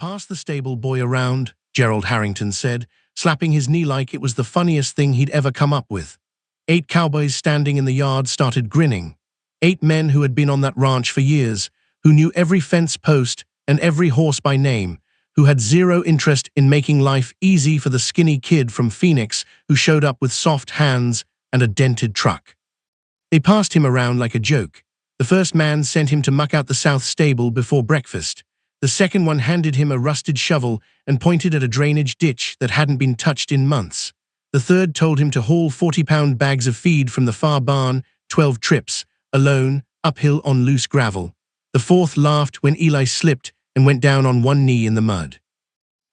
Pass the stable boy around, Gerald Harrington said, slapping his knee like it was the funniest thing he'd ever come up with. 8 cowboys standing in the yard started grinning. 8 men who had been on that ranch for years, who knew every fence post and every horse by name, who had zero interest in making life easy for the skinny kid from Phoenix who showed up with soft hands and a dented truck. They passed him around like a joke. The first man sent him to muck out the south stable before breakfast. The second one handed him a rusted shovel and pointed at a drainage ditch that hadn't been touched in months. The third told him to haul 40-pound bags of feed from the far barn, 12 trips, alone, uphill on loose gravel. The fourth laughed when Eli slipped and went down on one knee in the mud.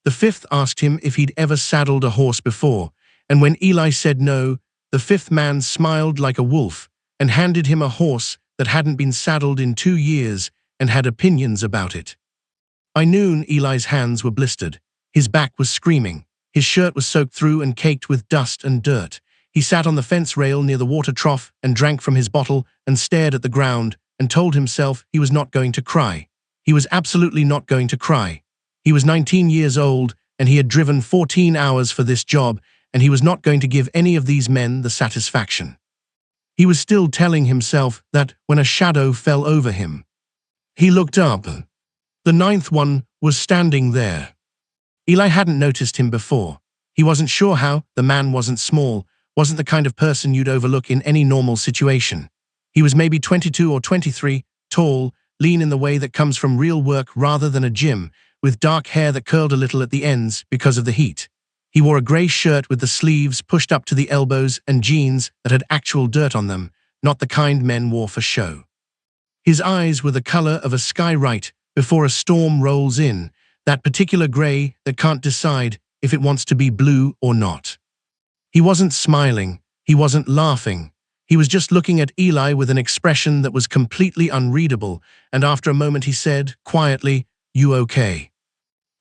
The fifth asked him if he'd ever saddled a horse before, and when Eli said no, the fifth man smiled like a wolf and handed him a horse that hadn't been saddled in 2 years and had opinions about it. By noon, Eli's hands were blistered. His back was screaming. His shirt was soaked through and caked with dust and dirt. He sat on the fence rail near the water trough and drank from his bottle and stared at the ground and told himself he was not going to cry. He was absolutely not going to cry. He was 19 years old and he had driven 14 hours for this job, and he was not going to give any of these men the satisfaction. He was still telling himself that when a shadow fell over him. He looked up. The 9th one was standing there. Eli hadn't noticed him before. He wasn't sure how. The man wasn't small, wasn't the kind of person you'd overlook in any normal situation. He was maybe 22 or 23, tall, lean in the way that comes from real work rather than a gym, with dark hair that curled a little at the ends because of the heat. He wore a grey shirt with the sleeves pushed up to the elbows and jeans that had actual dirt on them, not the kind men wore for show. His eyes were the color of a sky right before a storm rolls in, that particular grey that can't decide if it wants to be blue or not. He wasn't smiling, he wasn't laughing. He was just looking at Eli with an expression that was completely unreadable, and after a moment he said, quietly, "You okay?"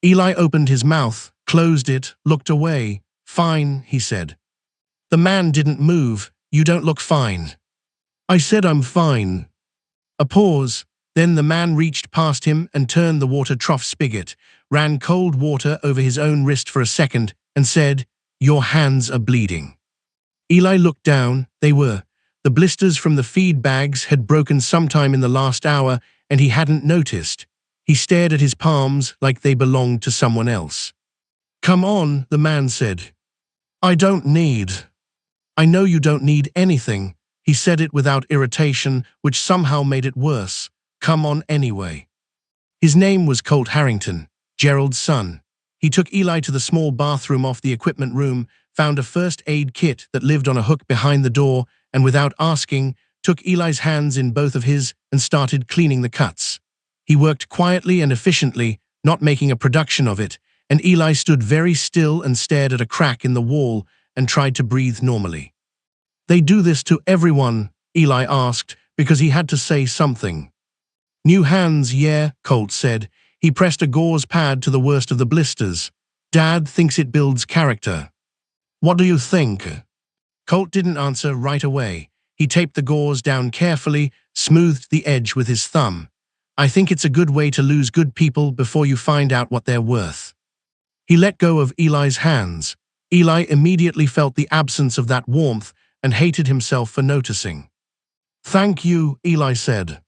Eli opened his mouth, closed it, looked away. "Fine," he said. The man didn't move. "You don't look fine." "I said I'm fine." A pause. Then the man reached past him and turned the water trough spigot, ran cold water over his own wrist for a second, and said, "Your hands are bleeding." Eli looked down. They were. The blisters from the feed bags had broken sometime in the last hour, and he hadn't noticed. He stared at his palms like they belonged to someone else. "Come on," the man said. "I don't need." "I know you don't need anything." He said it without irritation, which somehow made it worse. "Come on anyway." His name was Colt Harrington, Gerald's son. He took Eli to the small bathroom off the equipment room, found a first aid kit that lived on a hook behind the door, and without asking, took Eli's hands in both of his and started cleaning the cuts. He worked quietly and efficiently, not making a production of it, and Eli stood very still and stared at a crack in the wall and tried to breathe normally. "They do this to everyone?" Eli asked, because he had to say something. "New hands, yeah," Colt said. He pressed a gauze pad to the worst of the blisters. "Dad thinks it builds character." "What do you think?" Colt didn't answer right away. He taped the gauze down carefully, smoothed the edge with his thumb. "I think it's a good way to lose good people before you find out what they're worth." He let go of Eli's hands. Eli immediately felt the absence of that warmth and hated himself for noticing. "Thank you," Eli said.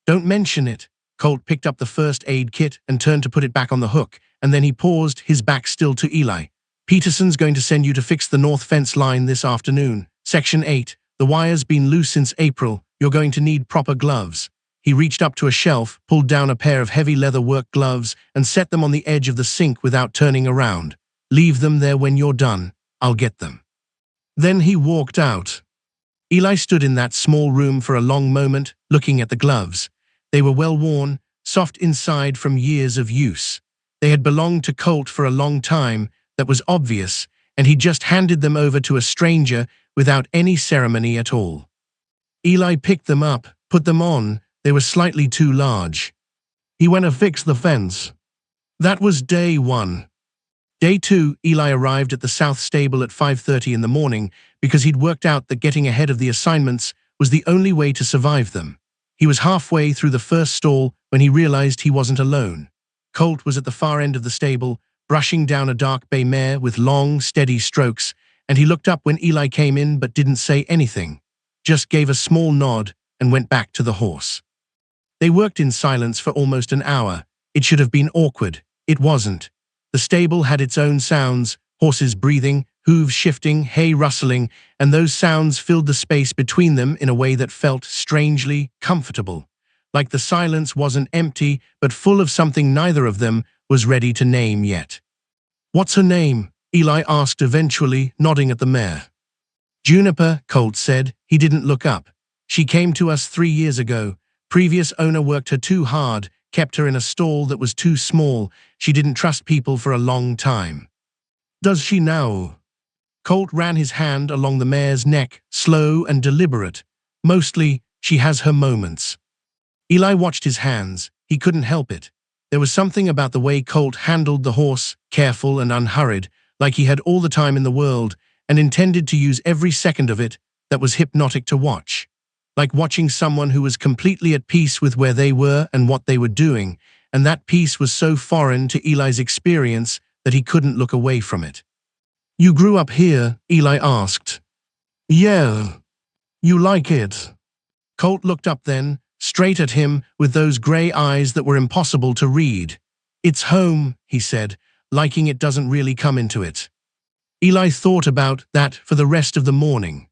"Don't mention it." Colt picked up the first aid kit and turned to put it back on the hook, and then he paused, his back still to Eli. "Peterson's going to send you to fix the north fence line this afternoon. Section 8. The wire's been loose since April. You're going to need proper gloves." He reached up to a shelf, pulled down a pair of heavy leather work gloves, and set them on the edge of the sink without turning around. "Leave them there when you're done. I'll get them." Then he walked out. Eli stood in that small room for a long moment, looking at the gloves. They were well worn, soft inside from years of use. They had belonged to Colt for a long time, that was obvious, and he just handed them over to a stranger without any ceremony at all. Eli picked them up, put them on. They were slightly too large. "He went to fix the fence." That was day 1. Day 2, Eli arrived at the south stable at 5:30 in the morning because he'd worked out that getting ahead of the assignments was the only way to survive them. He was halfway through the first stall when he realized he wasn't alone. Colt was at the far end of the stable, brushing down a dark bay mare with long, steady strokes, and he looked up when Eli came in but didn't say anything, just gave a small nod and went back to the horse. They worked in silence for almost an hour. It should have been awkward. It wasn't. The stable had its own sounds, horses breathing, hooves shifting, hay rustling, and those sounds filled the space between them in a way that felt strangely comfortable. Like the silence wasn't empty, but full of something neither of them was ready to name yet. "What's her name?" Eli asked eventually, nodding at the mare. "Juniper," Colt said. He didn't look up. "She came to us 3 years ago. Previous owner worked her too hard, kept her in a stall that was too small. She didn't trust people for a long time." "Does she now?" Colt ran his hand along the mare's neck, slow and deliberate. "Mostly, she has her moments." Eli watched his hands. He couldn't help it. There was something about the way Colt handled the horse, careful and unhurried, like he had all the time in the world and intended to use every second of it, that was hypnotic to watch. Like watching someone who was completely at peace with where they were and what they were doing, and that peace was so foreign to Eli's experience that he couldn't look away from it. "You grew up here?" Eli asked. "Yeah. You like it?" Colt looked up then, straight at him with those gray eyes that were impossible to read. "It's home," he said, liking it doesn't really come into it. Eli thought about that for the rest of the morning.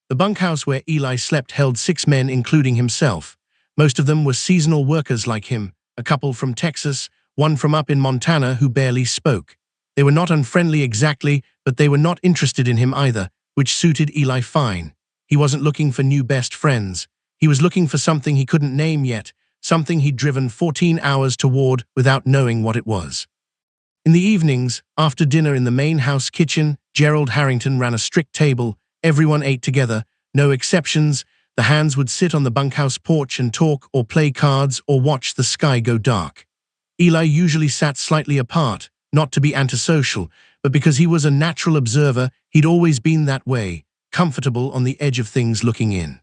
The bunkhouse where Eli slept held 6 men, including himself. Most of them were seasonal workers like him, a couple from Texas, one from up in Montana who barely spoke. They were not unfriendly exactly, but they were not interested in him either, which suited Eli fine. He wasn't looking for new best friends. He was looking for something he couldn't name yet, something he'd driven 14 hours toward without knowing what it was. In the evenings, after dinner in the main house kitchen, Gerald Harrington ran a strict table. Everyone ate together, no exceptions. The hands would sit on the bunkhouse porch and talk or play cards or watch the sky go dark. Eli usually sat slightly apart, not to be antisocial, but because he was a natural observer, he'd always been that way, comfortable on the edge of things looking in.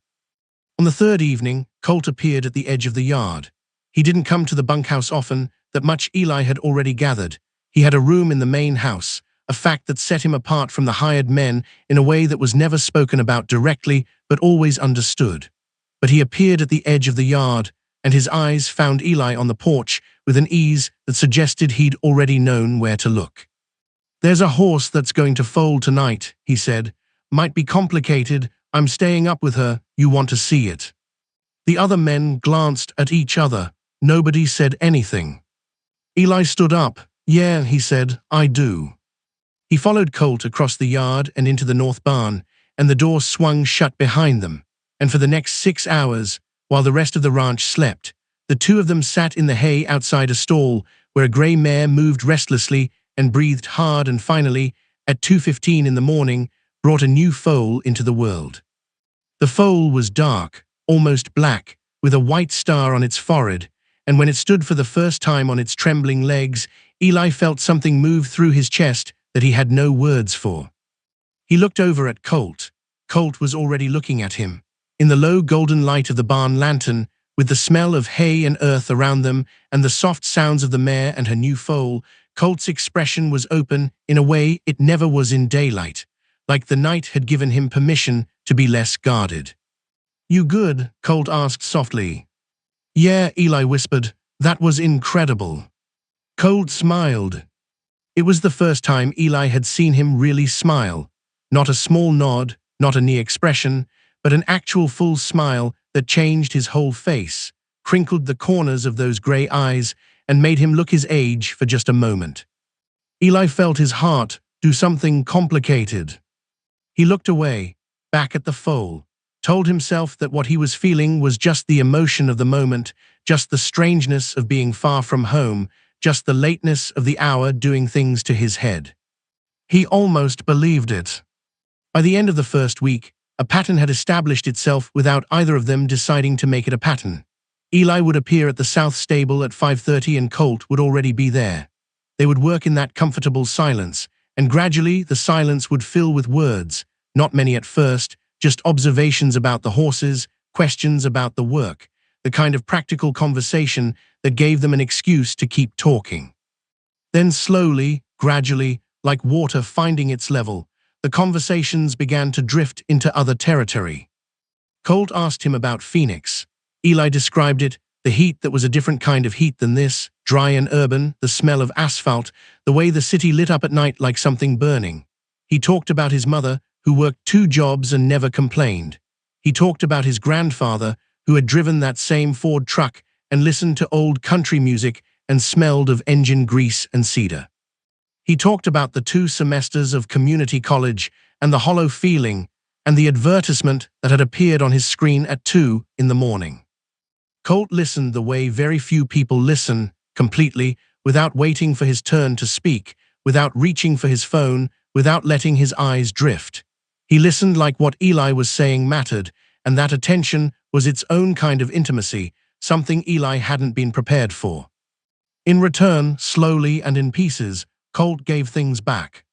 On the third evening, Colt appeared at the edge of the yard. He didn't come to the bunkhouse often, that much Eli had already gathered. He had a room in the main house, a fact that set him apart from the hired men in a way that was never spoken about directly, but always understood. But he appeared at the edge of the yard, and his eyes found Eli on the porch with an ease that suggested he'd already known where to look. "There's a horse that's going to foal tonight," he said. "Might be complicated. I'm staying up with her. You want to see it." The other men glanced at each other. Nobody said anything. Eli stood up. "Yeah," he said, "I do." He followed Colt across the yard and into the north barn, and the door swung shut behind them. And for the next 6 hours, while the rest of the ranch slept, the two of them sat in the hay outside a stall where a gray mare moved restlessly and breathed hard and finally, at 2:15 in the morning, brought a new foal into the world. The foal was dark, almost black, with a white star on its forehead, and when it stood for the first time on its trembling legs, Eli felt something move through his chest that he had no words for. He looked over at Colt. Colt was already looking at him. In the low golden light of the barn lantern, with the smell of hay and earth around them and the soft sounds of the mare and her new foal, Colt's expression was open in a way it never was in daylight, like the night had given him permission to be less guarded. "You good?" Colt asked softly. "Yeah," Eli whispered. "That was incredible." Colt smiled. It was the first time Eli had seen him really smile. Not a small nod, not a knee expression, but an actual full smile that changed his whole face, crinkled the corners of those gray eyes, and made him look his age for just a moment. Eli felt his heart do something complicated. He looked away, back at the foal, told himself that what he was feeling was just the emotion of the moment, just the strangeness of being far from home, just the lateness of the hour doing things to his head. He almost believed it. By the end of the first week, a pattern had established itself without either of them deciding to make it a pattern. Eli would appear at the south stable at 5:30 and Colt would already be there. They would work in that comfortable silence, and gradually the silence would fill with words, not many at first, just observations about the horses, questions about the work, the kind of practical conversation that gave them an excuse to keep talking. Then slowly, gradually, like water finding its level, the conversations began to drift into other territory. Colt asked him about Phoenix. Eli described it, the heat that was a different kind of heat than this, dry and urban, the smell of asphalt, the way the city lit up at night like something burning. He talked about his mother, who worked 2 jobs and never complained. He talked about his grandfather, who had driven that same Ford truck and listened to old country music and smelled of engine grease and cedar. He talked about the 2 semesters of community college and the hollow feeling and the advertisement that had appeared on his screen at 2 in the morning. Colt listened the way very few people listen, completely, without waiting for his turn to speak, without reaching for his phone, without letting his eyes drift. He listened like what Eli was saying mattered, and that attention was its own kind of intimacy, something Eli hadn't been prepared for. In return, slowly and in pieces, Colt gave things back.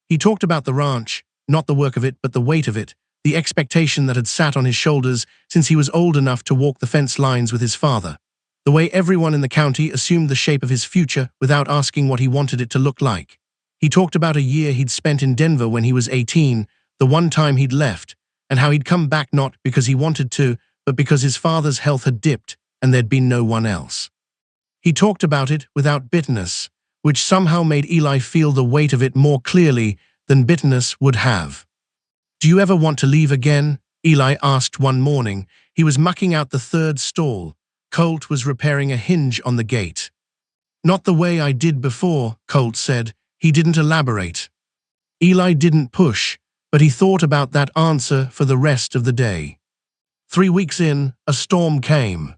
He talked about the ranch, not the work of it but the weight of it, the expectation that had sat on his shoulders since he was old enough to walk the fence lines with his father, the way everyone in the county assumed the shape of his future without asking what he wanted it to look like. He talked about a year he'd spent in Denver when he was 18, the one time he'd left, and how he'd come back not because he wanted to, but because his father's health had dipped and there'd been no one else. He talked about it without bitterness, which somehow made Eli feel the weight of it more clearly than bitterness would have. "Do you ever want to leave again?" Eli asked one morning. He was mucking out the 3rd stall. Colt was repairing a hinge on the gate. "Not the way I did before," Colt said. He didn't elaborate. Eli didn't push, but he thought about that answer for the rest of the day. 3 weeks in, a storm came.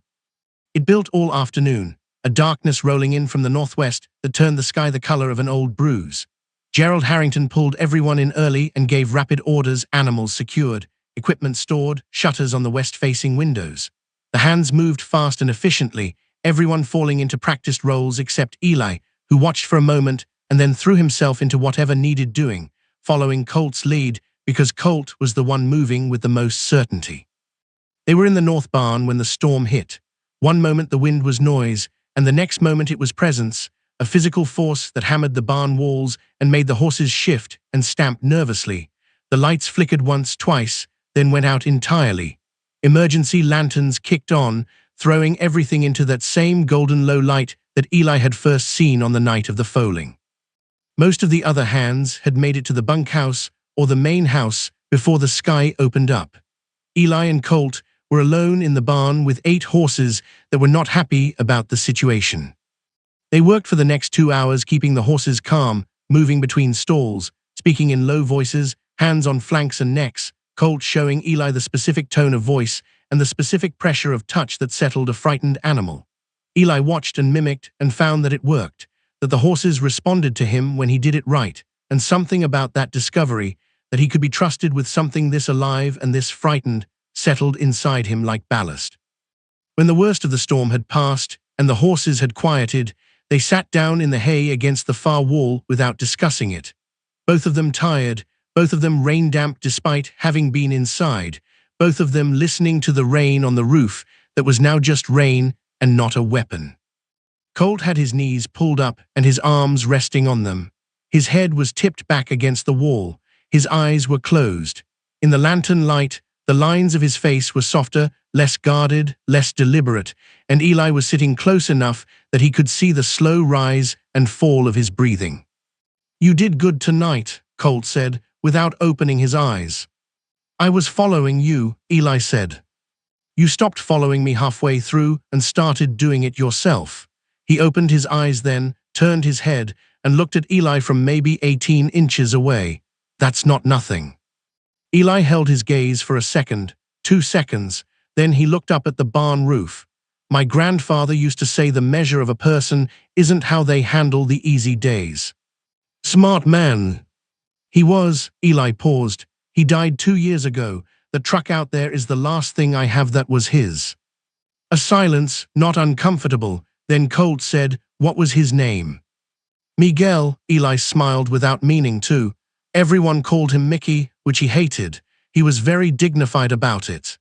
It built all afternoon, a darkness rolling in from the northwest that turned the sky the color of an old bruise. Gerald Harrington pulled everyone in early and gave rapid orders, animals secured, equipment stored, shutters on the west-facing windows. The hands moved fast and efficiently, everyone falling into practiced roles except Eli, who watched for a moment and then threw himself into whatever needed doing, following Colt's lead because Colt was the one moving with the most certainty. They were in the north barn when the storm hit. One moment the wind was noise, and the next moment it was presence, a physical force that hammered the barn walls and made the horses shift and stamp nervously. The lights flickered once, twice, then went out entirely. Emergency lanterns kicked on, throwing everything into that same golden low light that Eli had first seen on the night of the foaling. Most of the other hands had made it to the bunkhouse or the main house before the sky opened up. Eli and Colt were alone in the barn with 8 horses that were not happy about the situation. They worked for the next 2 hours, keeping the horses calm, moving between stalls, speaking in low voices, hands on flanks and necks, Colt showing Eli the specific tone of voice and the specific pressure of touch that settled a frightened animal. Eli watched and mimicked and found that it worked, that the horses responded to him when he did it right, and something about that discovery, that he could be trusted with something this alive and this frightened, settled inside him like ballast. When the worst of the storm had passed and the horses had quieted, they sat down in the hay against the far wall without discussing it. Both of them tired, both of them rain-damp despite having been inside, both of them listening to the rain on the roof that was now just rain and not a weapon. Colt had his knees pulled up and his arms resting on them. His head was tipped back against the wall. His eyes were closed. In the lantern light, the lines of his face were softer, less guarded, less deliberate, and Eli was sitting close enough that he could see the slow rise and fall of his breathing. "You did good tonight," Colt said, without opening his eyes. "I was following you," Eli said. "You stopped following me halfway through and started doing it yourself." He opened his eyes then, turned his head, and looked at Eli from maybe 18 inches away. "That's not nothing." Eli held his gaze for a second, 2 seconds, then he looked up at the barn roof. "My grandfather used to say the measure of a person isn't how they handle the easy days." "Smart man." "He was." Eli paused. "He died 2 years ago. The truck out there is the last thing I have that was his." A silence, not uncomfortable. Then Colt said, "What was his name?" "Miguel." Eli smiled without meaning to. Everyone called him Mickey, which he hated. He was very dignified about it.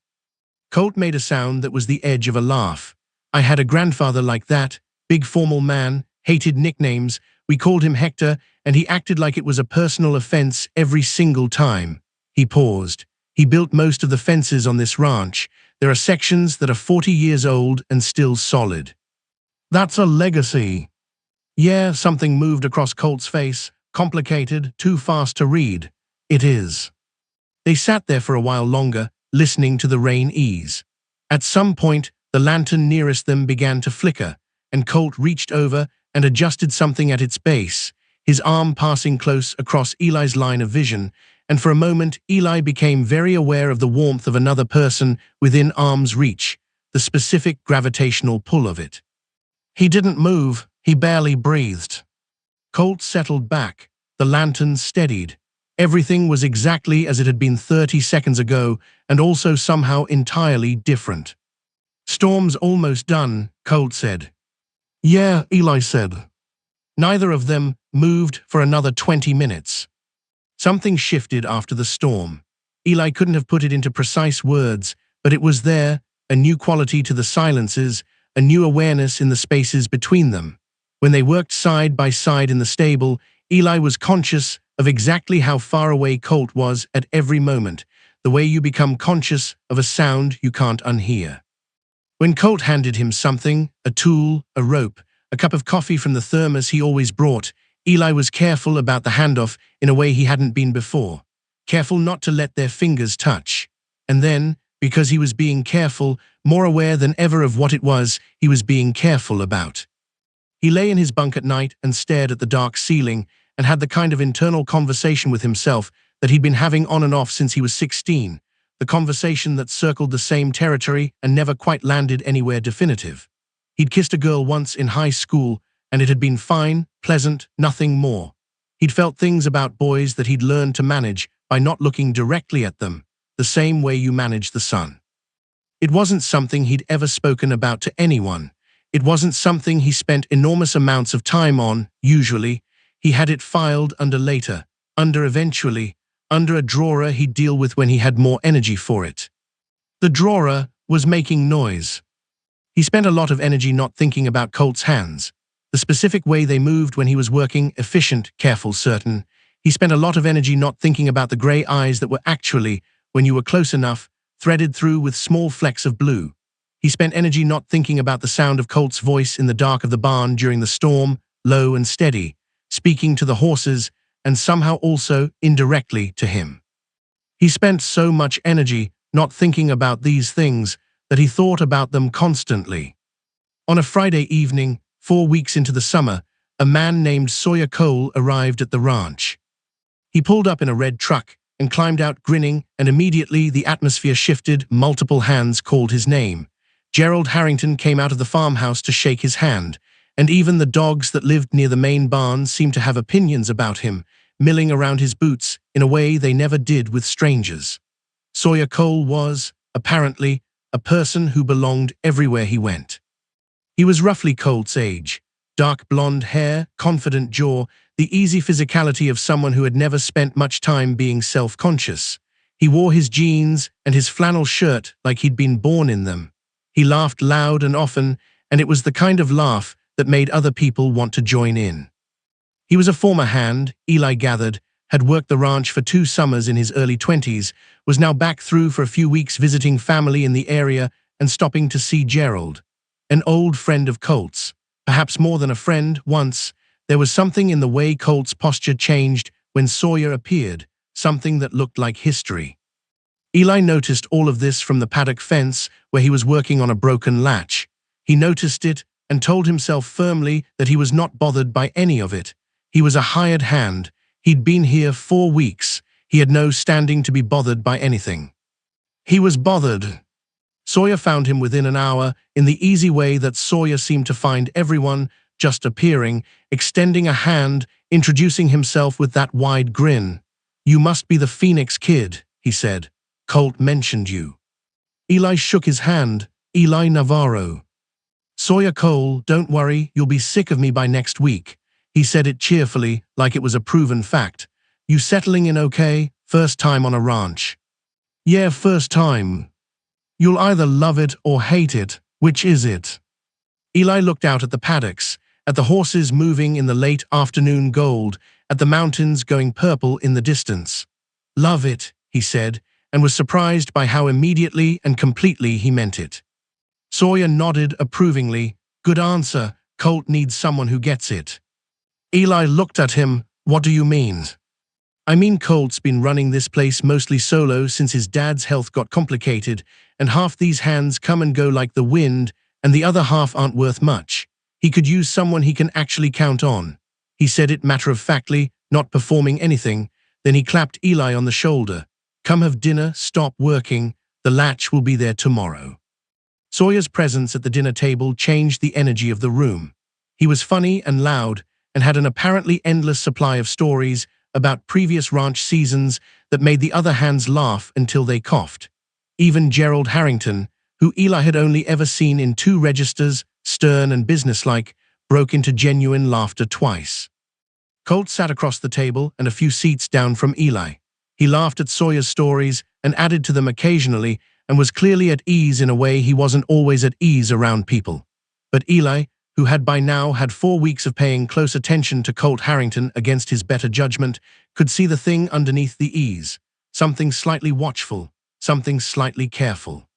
Colt made a sound that was the edge of a laugh. I had a grandfather like that, big formal man, hated nicknames. We called him Hector, and he acted like it was a personal offense every single time. He paused. He built most of the fences on this ranch. There are sections that are 40 years old and still solid. That's a legacy. Yeah, something moved across Colt's face. Complicated, too fast to read. It is. They sat there for a while longer, listening to the rain ease. At some point, the lantern nearest them began to flicker, and Colt reached over and adjusted something at its base, his arm passing close across Eli's line of vision, and for a moment Eli became very aware of the warmth of another person within arm's reach, the specific gravitational pull of it. He didn't move, he barely breathed. Colt settled back, the lantern steadied. Everything was exactly as it had been 30 seconds ago, and also somehow entirely different. Storm's almost done, Colt said. Yeah, Eli said. Neither of them moved for another 20 minutes. Something shifted after the storm. Eli couldn't have put it into precise words, but it was there, a new quality to the silences, a new awareness in the spaces between them. When they worked side by side in the stable, Eli was conscious of exactly how far away Colt was at every moment, the way you become conscious of a sound you can't unhear. When Colt handed him something, a tool, a rope, a cup of coffee from the thermos he always brought, Eli was careful about the handoff in a way he hadn't been before, careful not to let their fingers touch. And then, because he was being careful, more aware than ever of what it was he was being careful about. He lay in his bunk at night and stared at the dark ceiling and had the kind of internal conversation with himself that he'd been having on and off since he was 16, the conversation that circled the same territory and never quite landed anywhere definitive. He'd kissed a girl once in high school, and it had been fine, pleasant, nothing more. He'd felt things about boys that he'd learned to manage by not looking directly at them, the same way you manage the sun. It wasn't something he'd ever spoken about to anyone. It wasn't something he spent enormous amounts of time on, usually. He had it filed under later, under eventually, under a drawer he'd deal with when he had more energy for it. The drawer was making noise. He spent a lot of energy not thinking about Colt's hands, the specific way they moved when he was working, efficient, careful, certain. He spent a lot of energy not thinking about the gray eyes that were actually, when you were close enough, threaded through with small flecks of blue. He spent energy not thinking about the sound of Colt's voice in the dark of the barn during the storm, low and steady, speaking to the horses and somehow also indirectly to him. He spent so much energy not thinking about these things that he thought about them constantly. On a Friday evening, 4 weeks into the summer, a man named Sawyer Cole arrived at the ranch. He pulled up in a red truck and climbed out grinning, and immediately the atmosphere shifted. Multiple hands called his name. Gerald Harrington came out of the farmhouse to shake his hand, and even the dogs that lived near the main barn seemed to have opinions about him, milling around his boots in a way they never did with strangers. Sawyer Cole was, apparently, a person who belonged everywhere he went. He was roughly Colt's age, dark blonde hair, confident jaw, the easy physicality of someone who had never spent much time being self-conscious. He wore his jeans and his flannel shirt like he'd been born in them. He laughed loud and often, and it was the kind of laugh that made other people want to join in. He was a former hand, Eli gathered, had worked the ranch for 2 summers in his early 20s, was now back through for a few weeks visiting family in the area and stopping to see Gerald, an old friend of Colt's, perhaps more than a friend. Once, there was something in the way Colt's posture changed when Sawyer appeared, something that looked like history. Eli noticed all of this from the paddock fence where he was working on a broken latch. He noticed it and told himself firmly that he was not bothered by any of it. He was a hired hand. He'd been here 4 weeks. He had no standing to be bothered by anything. He was bothered. Sawyer found him within an hour in the easy way that Sawyer seemed to find everyone, just appearing, extending a hand, introducing himself with that wide grin. "You must be the Phoenix Kid," he said. "Colt mentioned you." Eli shook his hand. "Eli Navarro." "Sawyer Cole, don't worry, you'll be sick of me by next week." He said it cheerfully, like it was a proven fact. "You settling in okay? First time on a ranch?" "Yeah, first time." "You'll either love it or hate it. Which is it?" Eli looked out at the paddocks, at the horses moving in the late afternoon gold, at the mountains going purple in the distance. "Love it," he said, and was surprised by how immediately and completely he meant it. Sawyer nodded approvingly. "Good answer. Colt needs someone who gets it." Eli looked at him. "What do you mean?" "I mean Colt's been running this place mostly solo since his dad's health got complicated, and half these hands come and go like the wind, and the other half aren't worth much. He could use someone he can actually count on." He said it matter-of-factly, not performing anything. Then he clapped Eli on the shoulder. "Come have dinner, stop working. The latch will be there tomorrow." Sawyer's presence at the dinner table changed the energy of the room. He was funny and loud, and had an apparently endless supply of stories about previous ranch seasons that made the other hands laugh until they coughed. Even Gerald Harrington, who Eli had only ever seen in two registers, stern and businesslike, broke into genuine laughter twice. Colt sat across the table and a few seats down from Eli. He laughed at Sawyer's stories and added to them occasionally, and was clearly at ease in a way he wasn't always at ease around people. But Eli, who had by now had 4 weeks of paying close attention to Colt Harrington against his better judgment, could see the thing underneath the ease. Something slightly watchful, something slightly careful.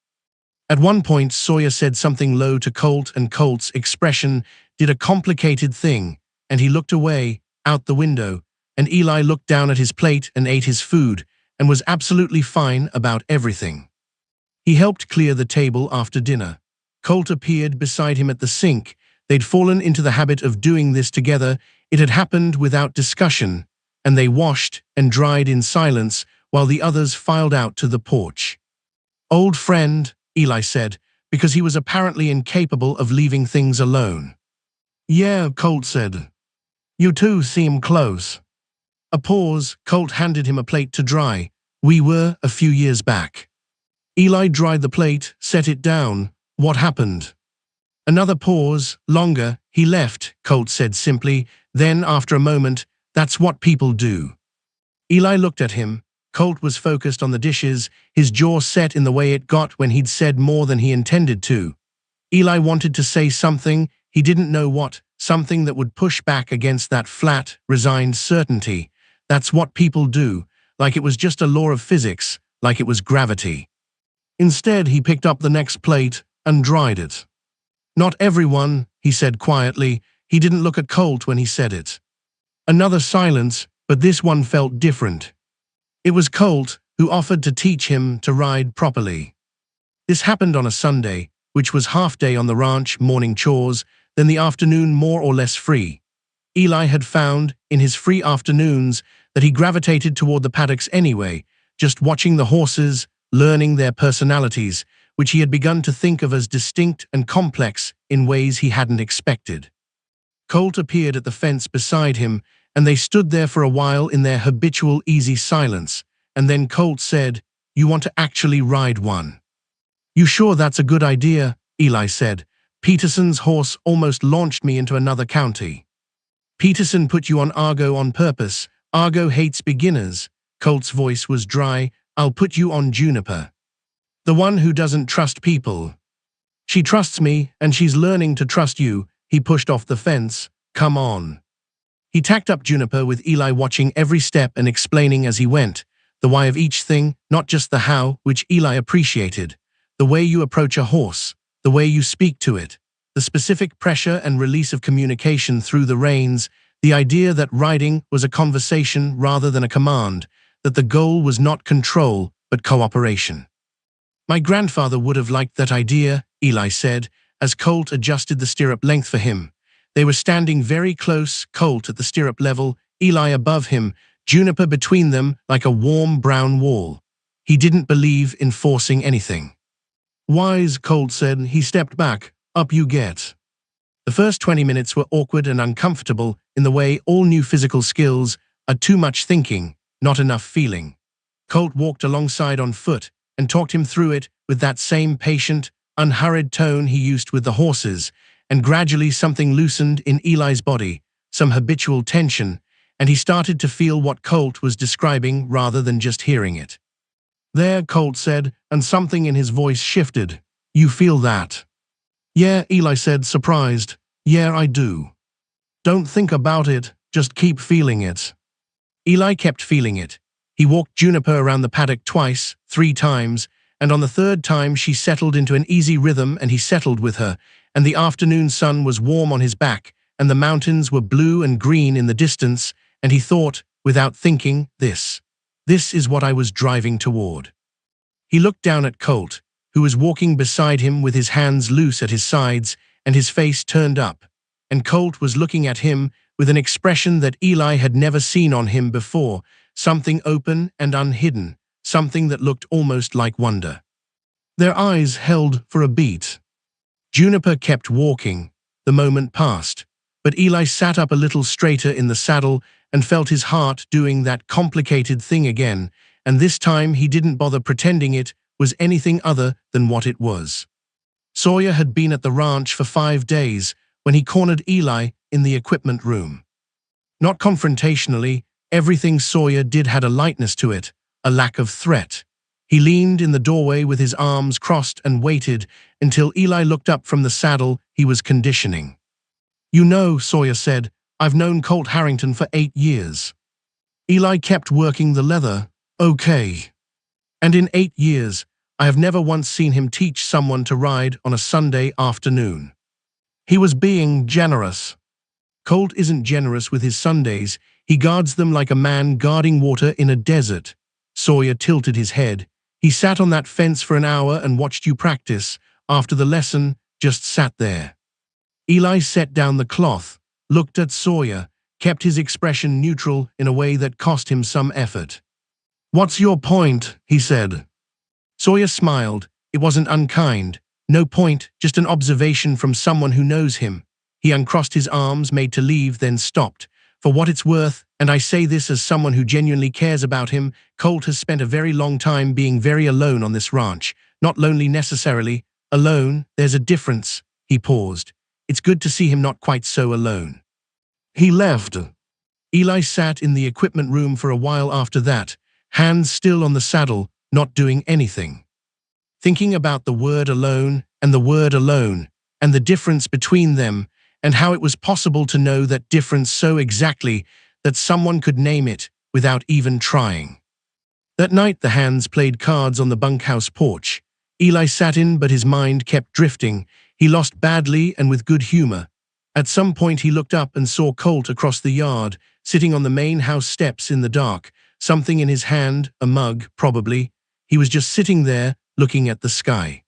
At one point, Sawyer said something low to Colt, and Colt's expression did a complicated thing, and he looked away, out the window, and Eli looked down at his plate and ate his food, and was absolutely fine about everything. He helped clear the table after dinner. Colt appeared beside him at the sink. They'd fallen into the habit of doing this together. It had happened without discussion, and they washed and dried in silence while the others filed out to the porch. "Old friend," Eli said, because he was apparently incapable of leaving things alone. "Yeah," Colt said. "You two seem close." A pause. Colt handed him a plate to dry. "We were a few years back." Eli dried the plate, set it down. "What happened?" Another pause, longer. "He left," Colt said simply. Then, after a moment, "That's what people do." Eli looked at him. Colt was focused on the dishes, his jaw set in the way it got when he'd said more than he intended to. Eli wanted to say something, he didn't know what, something that would push back against that flat, resigned certainty. "That's what people do," like it was just a law of physics, like it was gravity. Instead, he picked up the next plate and dried it. "Not everyone," he said quietly. He didn't look at Colt when he said it. Another silence, but this one felt different. It was Colt who offered to teach him to ride properly. This happened on a Sunday, which was half day on the ranch, morning chores, then the afternoon more or less free. Eli had found, in his free afternoons, that he gravitated toward the paddocks anyway, just watching the horses, learning their personalities, which he had begun to think of as distinct and complex in ways he hadn't expected. Colt appeared at the fence beside him, and they stood there for a while in their habitual easy silence, and then Colt said, "You want to actually ride one?" "You sure that's a good idea?" Eli said. "Peterson's horse almost launched me into another county." "Peterson put you on Argo on purpose. Argo hates beginners." Colt's voice was dry. "I'll put you on Juniper. The one who doesn't trust people." "She trusts me, and she's learning to trust you." He pushed off the fence. "Come on." He tacked up Juniper with Eli watching every step and explaining as he went. The why of each thing, not just the how, which Eli appreciated. The way you approach a horse, the way you speak to it, the specific pressure and release of communication through the reins, the idea that riding was a conversation rather than a command, that the goal was not control, but cooperation. "My grandfather would have liked that idea," Eli said, as Colt adjusted the stirrup length for him. They were standing very close, Colt at the stirrup level, Eli above him, Juniper between them like a warm brown wall. He didn't believe in forcing anything. "Wise," Colt said. He stepped back. "Up you get." The first 20 minutes were awkward and uncomfortable in the way all new physical skills are too much thinking, not enough feeling. Colt walked alongside on foot and talked him through it with that same patient, unhurried tone he used with the horses, and gradually something loosened in Eli's body, some habitual tension, and he started to feel what Colt was describing rather than just hearing it. "There," Colt said, and something in his voice shifted. "You feel that?" Yeah, Eli said, surprised. Yeah, I do. Don't think about it, just keep feeling it. Eli kept feeling it. He walked Juniper around the paddock twice, 3 times, and on the third time she settled into an easy rhythm and he settled with her, and the afternoon sun was warm on his back, and the mountains were blue and green in the distance, and he thought, without thinking, this is what I was driving toward. He looked down at Colt, who was walking beside him with his hands loose at his sides and his face turned up, and Colt was looking at him with an expression that Eli had never seen on him before, something open and unhidden, something that looked almost like wonder. Their eyes held for a beat. Juniper kept walking. The moment passed, but Eli sat up a little straighter in the saddle and felt his heart doing that complicated thing again, and this time he didn't bother pretending it was anything other than what it was. Sawyer had been at the ranch for 5 days when he cornered Eli in the equipment room. Not confrontationally, everything Sawyer did had a lightness to it, a lack of threat. He leaned in the doorway with his arms crossed and waited until Eli looked up from the saddle he was conditioning. You know, Sawyer said, I've known Colt Harrington for 8 years. Eli kept working the leather. Okay. And in 8 years, I have never once seen him teach someone to ride on a Sunday afternoon. He was being generous. Colt isn't generous with his Sundays. He guards them like a man guarding water in a desert. Sawyer tilted his head. He sat on that fence for an hour and watched you practice. After the lesson, just sat there. Eli set down the cloth, looked at Sawyer, kept his expression neutral in a way that cost him some effort. What's your point? He said. Sawyer smiled. It wasn't unkind. No point, just an observation from someone who knows him. He uncrossed his arms, made to leave, then stopped. For what it's worth, and I say this as someone who genuinely cares about him, Colt has spent a very long time being very alone on this ranch. Not lonely necessarily. Alone, there's a difference. He paused. It's good to see him not quite so alone. He left. Eli sat in the equipment room for a while after that, hands still on the saddle, not doing anything. Thinking about the word alone, and the difference between them, and how it was possible to know that difference so exactly that someone could name it without even trying. That night the hands played cards on the bunkhouse porch. Eli sat in, but his mind kept drifting. He lost badly and with good humor. At some point he looked up and saw Colt across the yard, sitting on the main house steps in the dark, something in his hand, a mug, probably. He was just sitting there, looking at the sky.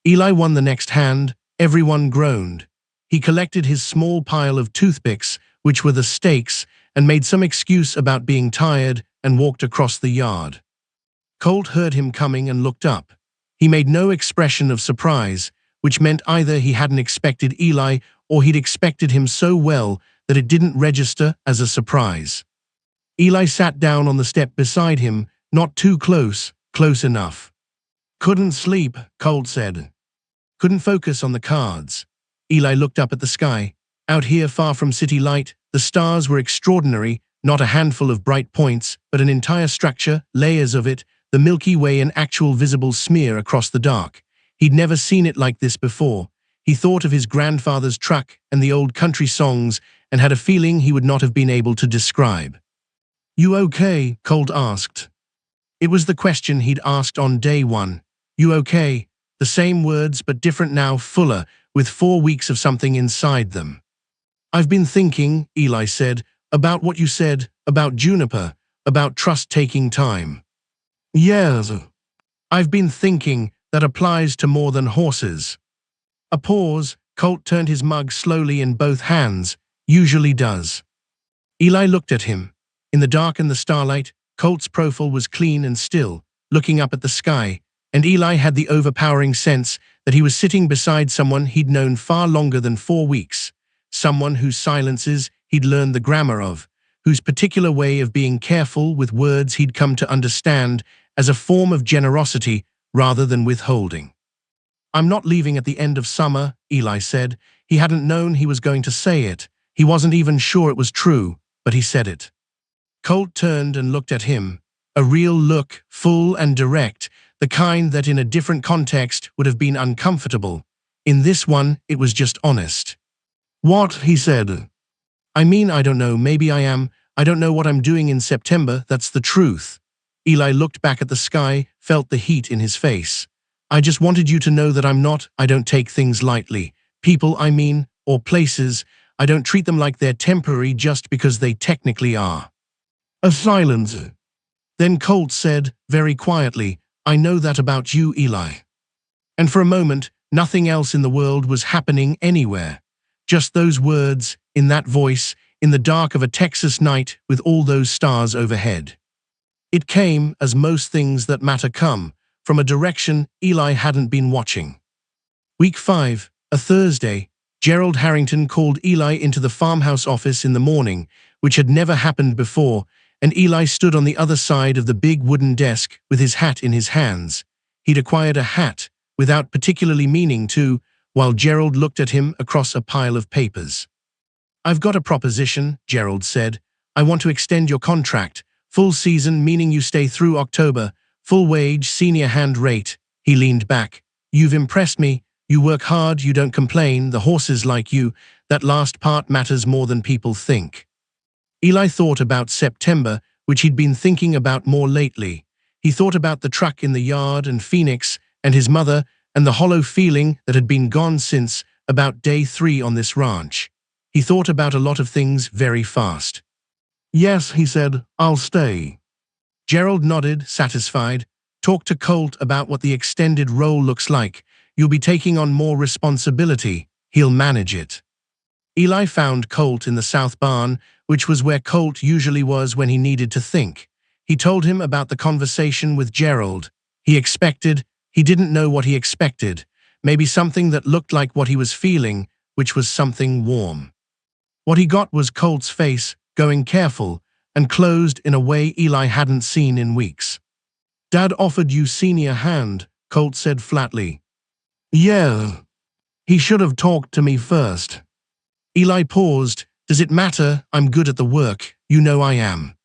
Eli won the next hand. Everyone groaned. He collected his small pile of toothpicks, which were the stakes, and made some excuse about being tired and walked across the yard. Colt heard him coming and looked up. He made no expression of surprise, which meant either he hadn't expected Eli or he'd expected him so well that it didn't register as a surprise. Eli sat down on the step beside him, not too close, close enough. Couldn't sleep, Colt said. Couldn't focus on the cards. Eli looked up at the sky. Out here far from city light, the stars were extraordinary, not a handful of bright points, but an entire structure, layers of it, the Milky Way an actual visible smear across the dark. He'd never seen it like this before. He thought of his grandfather's truck and the old country songs and had a feeling he would not have been able to describe. You okay? Colt asked. It was the question he'd asked on day one. You okay? The same words but different now, fuller, with 4 weeks of something inside them. I've been thinking, Eli said, about what you said, about Juniper, about trust taking time. Yes. I've been thinking that applies to more than horses. A pause. Colt turned his mug slowly in both hands, usually does. Eli looked at him. In the dark and the starlight, Colt's profile was clean and still, looking up at the sky, and Eli had the overpowering sense that he was sitting beside someone he'd known far longer than 4 weeks, someone whose silences he'd learned the grammar of, whose particular way of being careful with words he'd come to understand as a form of generosity rather than withholding. I'm not leaving at the end of summer, Eli said. He hadn't known he was going to say it. He wasn't even sure it was true, but he said it. Colt turned and looked at him, a real look, full and direct, the kind that in a different context would have been uncomfortable. In this one, it was just honest. What? He said. I mean, I don't know, maybe I am. I don't know what I'm doing in September, that's the truth. Eli looked back at the sky, felt the heat in his face. I just wanted you to know that I don't take things lightly. People, I mean, or places, I don't treat them like they're temporary just because they technically are. A silence. Then Colt said, very quietly, I know that about you, Eli. And for a moment, nothing else in the world was happening anywhere. Just those words, in that voice, in the dark of a Texas night with all those stars overhead. It came, as most things that matter come, from a direction Eli hadn't been watching. Week 5, a Thursday, Gerald Harrington called Eli into the farmhouse office in the morning, which had never happened before, and Eli stood on the other side of the big wooden desk with his hat in his hands. He'd acquired a hat, without particularly meaning to, while Gerald looked at him across a pile of papers. I've got a proposition, Gerald said. I want to extend your contract. Full season, meaning you stay through October. Full wage, senior hand rate. He leaned back. You've impressed me. You work hard, you don't complain, the horses like you. That last part matters more than people think. Eli thought about September, which he'd been thinking about more lately. He thought about the truck in the yard and Phoenix and his mother and the hollow feeling that had been gone since about day 3 on this ranch. He thought about a lot of things very fast. Yes, he said, I'll stay. Gerald nodded, satisfied. Talk to Colt about what the extended role looks like. You'll be taking on more responsibility. He'll manage it. Eli found Colt in the south barn, which was where Colt usually was when he needed to think. He told him about the conversation with Gerald. He didn't know what he expected. Maybe something that looked like what he was feeling, which was something warm. What he got was Colt's face, going careful, and closed in a way Eli hadn't seen in weeks. Dad offered you senior hand, Colt said flatly. Yeah. He should have talked to me first. Eli paused. Does it matter? I'm good at the work. You know I am.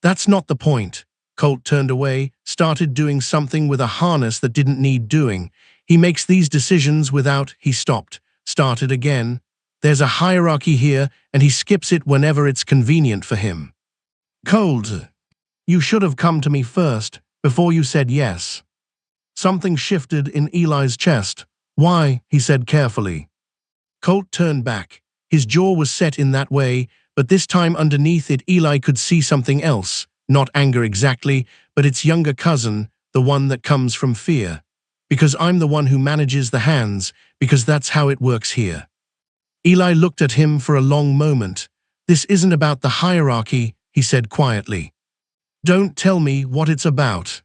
That's not the point. Colt turned away, started doing something with a harness that didn't need doing. He makes these decisions without, he stopped, started again. There's a hierarchy here, and he skips it whenever it's convenient for him. Colt, you should have come to me first, before you said yes. Something shifted in Eli's chest. Why? He said carefully. Colt turned back. His jaw was set in that way, but this time underneath it Eli could see something else. Not anger exactly, but its younger cousin, the one that comes from fear. Because I'm the one who manages the hands, because that's how it works here. Eli looked at him for a long moment. This isn't about the hierarchy, he said quietly. Don't tell me what it's about.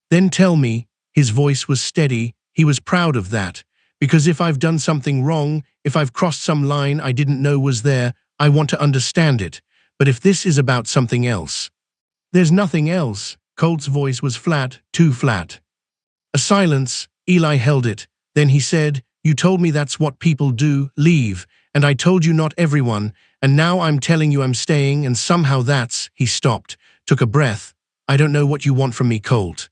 Then tell me. His voice was steady. He was proud of that. Because if I've done something wrong, if I've crossed some line I didn't know was there, I want to understand it. But if this is about something else. There's nothing else. Colt's voice was flat, too flat. A silence. Eli held it. Then he said, you told me that's what people do, leave, and I told you not everyone, and now I'm telling you I'm staying, and somehow that's, he stopped, took a breath. I don't know what you want from me, Colt.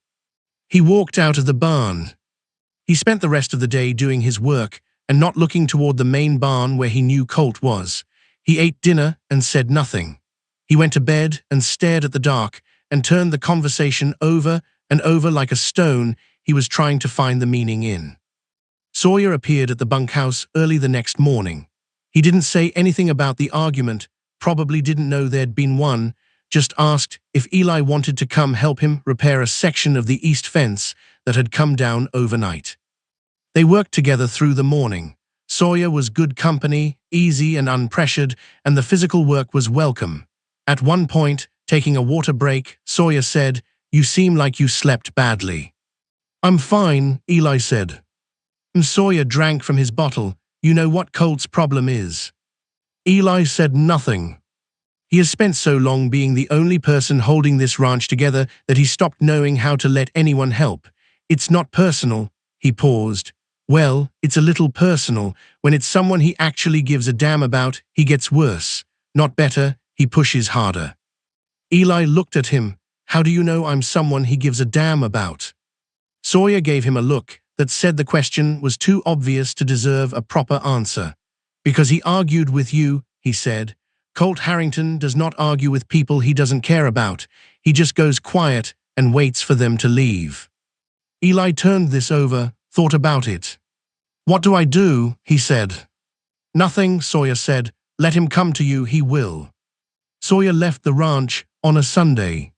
He walked out of the barn. He spent the rest of the day doing his work and not looking toward the main barn where he knew Colt was. He ate dinner and said nothing. He went to bed and stared at the dark and turned the conversation over and over like a stone he was trying to find the meaning in. Sawyer appeared at the bunkhouse early the next morning. He didn't say anything about the argument, probably didn't know there'd been one, just asked if Eli wanted to come help him repair a section of the east fence that had come down overnight. They worked together through the morning. Sawyer was good company, easy and unpressured, and the physical work was welcome. At one point, taking a water break, Sawyer said, you seem like you slept badly. I'm fine, Eli said. And Sawyer drank from his bottle. You know what Colt's problem is? Eli said nothing. He has spent so long being the only person holding this ranch together that he stopped knowing how to let anyone help. It's not personal. He paused. Well, it's a little personal. When it's someone he actually gives a damn about, he gets worse. Not better, he pushes harder. Eli looked at him. How do you know I'm someone he gives a damn about? Sawyer gave him a look, that said the question was too obvious to deserve a proper answer. Because he argued with you, he said. Colt Harrington does not argue with people he doesn't care about. He just goes quiet and waits for them to leave. Eli turned this over, thought about it. What do I do? He said. Nothing, Sawyer said. Let him come to you, he will. Sawyer left the ranch on a Sunday.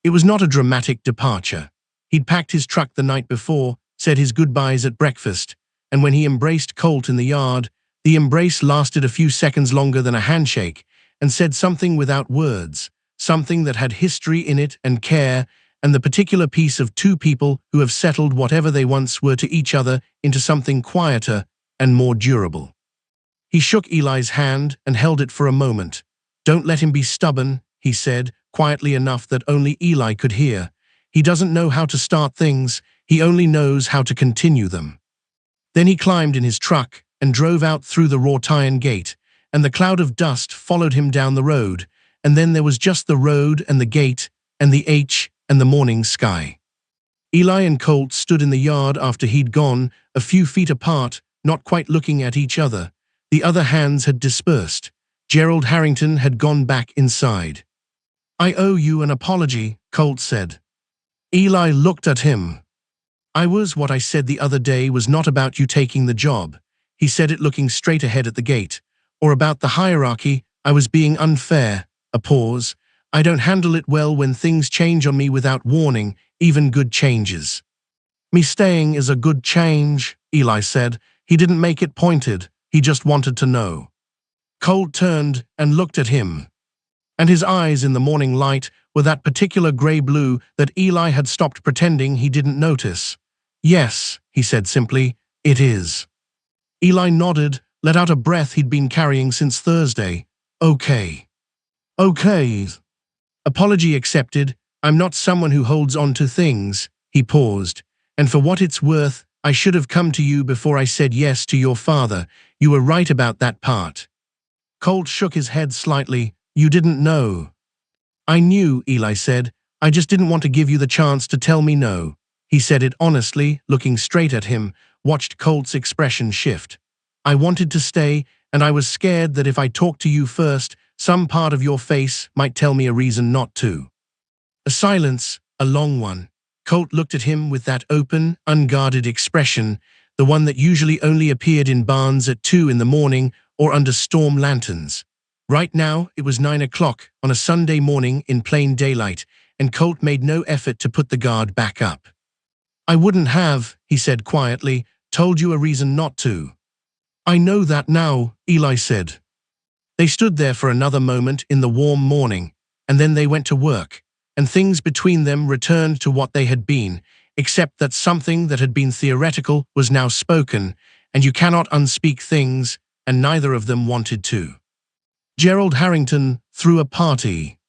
It was not a dramatic departure. He'd packed his truck the night before, said his goodbyes at breakfast, and when he embraced Colt in the yard, the embrace lasted a few seconds longer than a handshake, and said something without words, something that had history in it and care, and the particular piece of two people who have settled whatever they once were to each other into something quieter and more durable. He shook Eli's hand and held it for a moment. Don't let him be stubborn, he said, quietly enough that only Eli could hear. He doesn't know how to start things, he only knows how to continue them. Then he climbed in his truck and drove out through the wrought iron gate, and the cloud of dust followed him down the road, and then there was just the road and the gate and the H and the morning sky. Eli and Colt stood in the yard after he'd gone, a few feet apart, not quite looking at each other. The other hands had dispersed. Gerald Harrington had gone back inside. I owe you an apology, Colt said. Eli looked at him. What I said the other day was not about you taking the job. He said it looking straight ahead at the gate. Or about the hierarchy, I was being unfair. A pause. I don't handle it well when things change on me without warning, even good changes. Me staying is a good change, Eli said. He didn't make it pointed. He just wanted to know. Colt turned and looked at him. And his eyes in the morning light were that particular gray-blue that Eli had stopped pretending he didn't notice. Yes, he said simply, it is. Eli nodded, let out a breath he'd been carrying since Thursday. Okay. Okay. Apology accepted. I'm not someone who holds on to things. He paused. And for what it's worth, I should have come to you before I said yes to your father. You were right about that part. Colt shook his head slightly. You didn't know. I knew, Eli said. I just didn't want to give you the chance to tell me no. He said it honestly, looking straight at him, watched Colt's expression shift. I wanted to stay, and I was scared that if I talked to you first, some part of your face might tell me a reason not to. A silence, a long one. Colt looked at him with that open, unguarded expression, the one that usually only appeared in barns at 2 in the morning or under storm lanterns. Right now, it was 9 o'clock on a Sunday morning in plain daylight, and Colt made no effort to put the guard back up. I wouldn't have, he said quietly, told you a reason not to. I know that now, Eli said. They stood there for another moment in the warm morning, and then they went to work, and things between them returned to what they had been, except that something that had been theoretical was now spoken, and you cannot unspeak things, and neither of them wanted to. Gerald Harrington threw a party.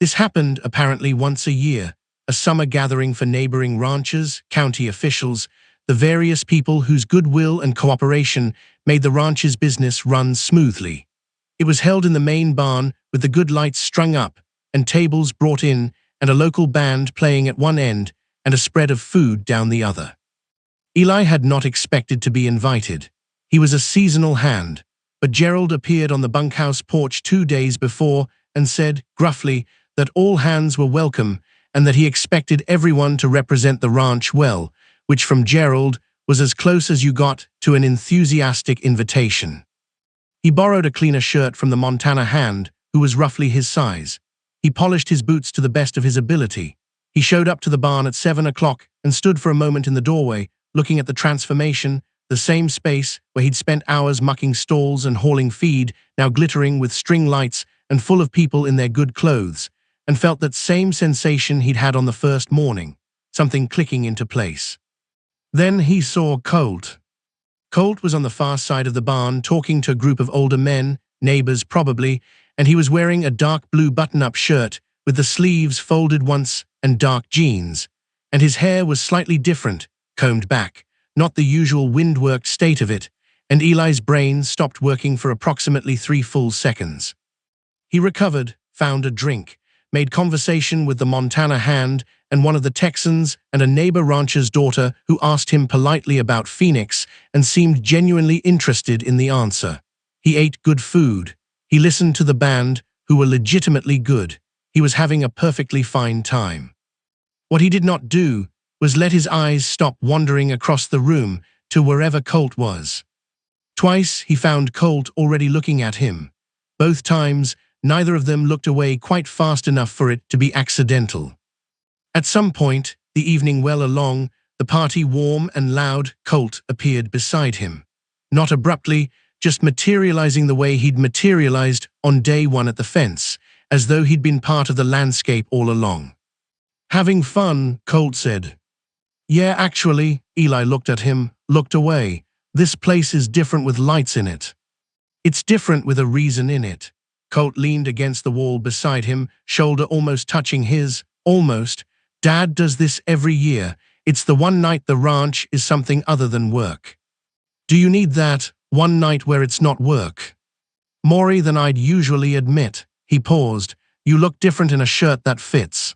This happened apparently once a year, a summer gathering for neighboring ranchers, county officials, the various people whose goodwill and cooperation made the ranch's business run smoothly. It was held in the main barn with the good lights strung up and tables brought in and a local band playing at one end and a spread of food down the other. Eli had not expected to be invited. He was a seasonal hand, but Gerald appeared on the bunkhouse porch 2 days before and said, gruffly, that all hands were welcome and that he expected everyone to represent the ranch well, which from Gerald was as close as you got to an enthusiastic invitation. He borrowed a cleaner shirt from the Montana hand, who was roughly his size. He polished his boots to the best of his ability. He showed up to the barn at 7 o'clock and stood for a moment in the doorway, looking at the transformation, the same space where he'd spent hours mucking stalls and hauling feed, now glittering with string lights and full of people in their good clothes, and felt that same sensation he'd had on the first morning, something clicking into place. Then he saw Colt. Colt was on the far side of the barn talking to a group of older men, neighbors probably, and he was wearing a dark blue button-up shirt with the sleeves folded once and dark jeans, and his hair was slightly different, combed back, not the usual wind-worked state of it, and Eli's brain stopped working for approximately 3 full seconds. He recovered, found a drink, made conversation with the Montana Hand and one of the Texans and a neighbor rancher's daughter who asked him politely about Phoenix and seemed genuinely interested in the answer. He ate good food. He listened to the band, who were legitimately good. He was having a perfectly fine time. What he did not do was let his eyes stop wandering across the room to wherever Colt was. Twice he found Colt already looking at him. Both times, neither of them looked away quite fast enough for it to be accidental. At some point, the evening well along, the party warm and loud, Colt appeared beside him. Not abruptly, just materializing the way he'd materialized on day one at the fence, as though he'd been part of the landscape all along. "Having fun," Colt said. "Yeah, actually." Eli looked at him, looked away. "This place is different with lights in it." "It's different with a reason in it." Colt leaned against the wall beside him, shoulder almost touching his. "Almost. Dad does this every year. It's the one night the ranch is something other than work." "Do you need that, one night where it's not work?" "More than I'd usually admit." He paused. "You look different in a shirt that fits."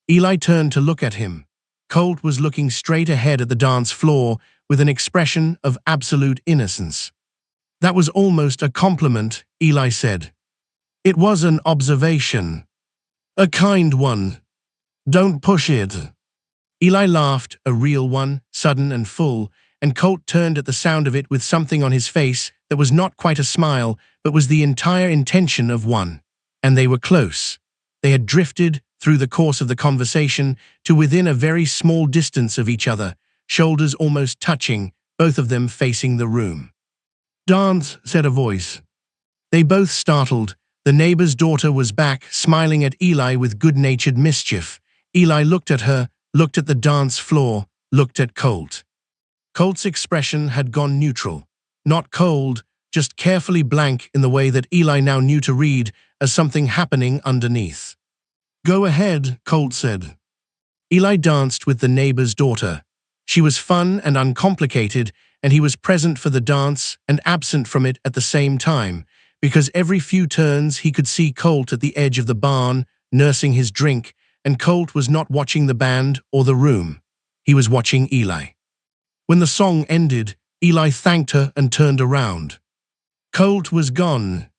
Eli turned to look at him. Colt was looking straight ahead at the dance floor with an expression of absolute innocence. "That was almost a compliment," Eli said. "It was an observation. A kind one. Don't push it." Eli laughed, a real one, sudden and full, and Colt turned at the sound of it with something on his face that was not quite a smile, but was the entire intention of one. And they were close. They had drifted, through the course of the conversation, to within a very small distance of each other, shoulders almost touching, both of them facing the room. "Dance," said a voice. They both startled. The neighbor's daughter was back, smiling at Eli with good-natured mischief. Eli looked at her, looked at the dance floor, looked at Colt. Colt's expression had gone neutral. Not cold, just carefully blank in the way that Eli now knew to read as something happening underneath. "Go ahead," Colt said. Eli danced with the neighbor's daughter. She was fun and uncomplicated, and he was present for the dance and absent from it at the same time, because every few turns he could see Colt at the edge of the barn, nursing his drink, and Colt was not watching the band or the room. He was watching Eli. When the song ended, Eli thanked her and turned around. Colt was gone.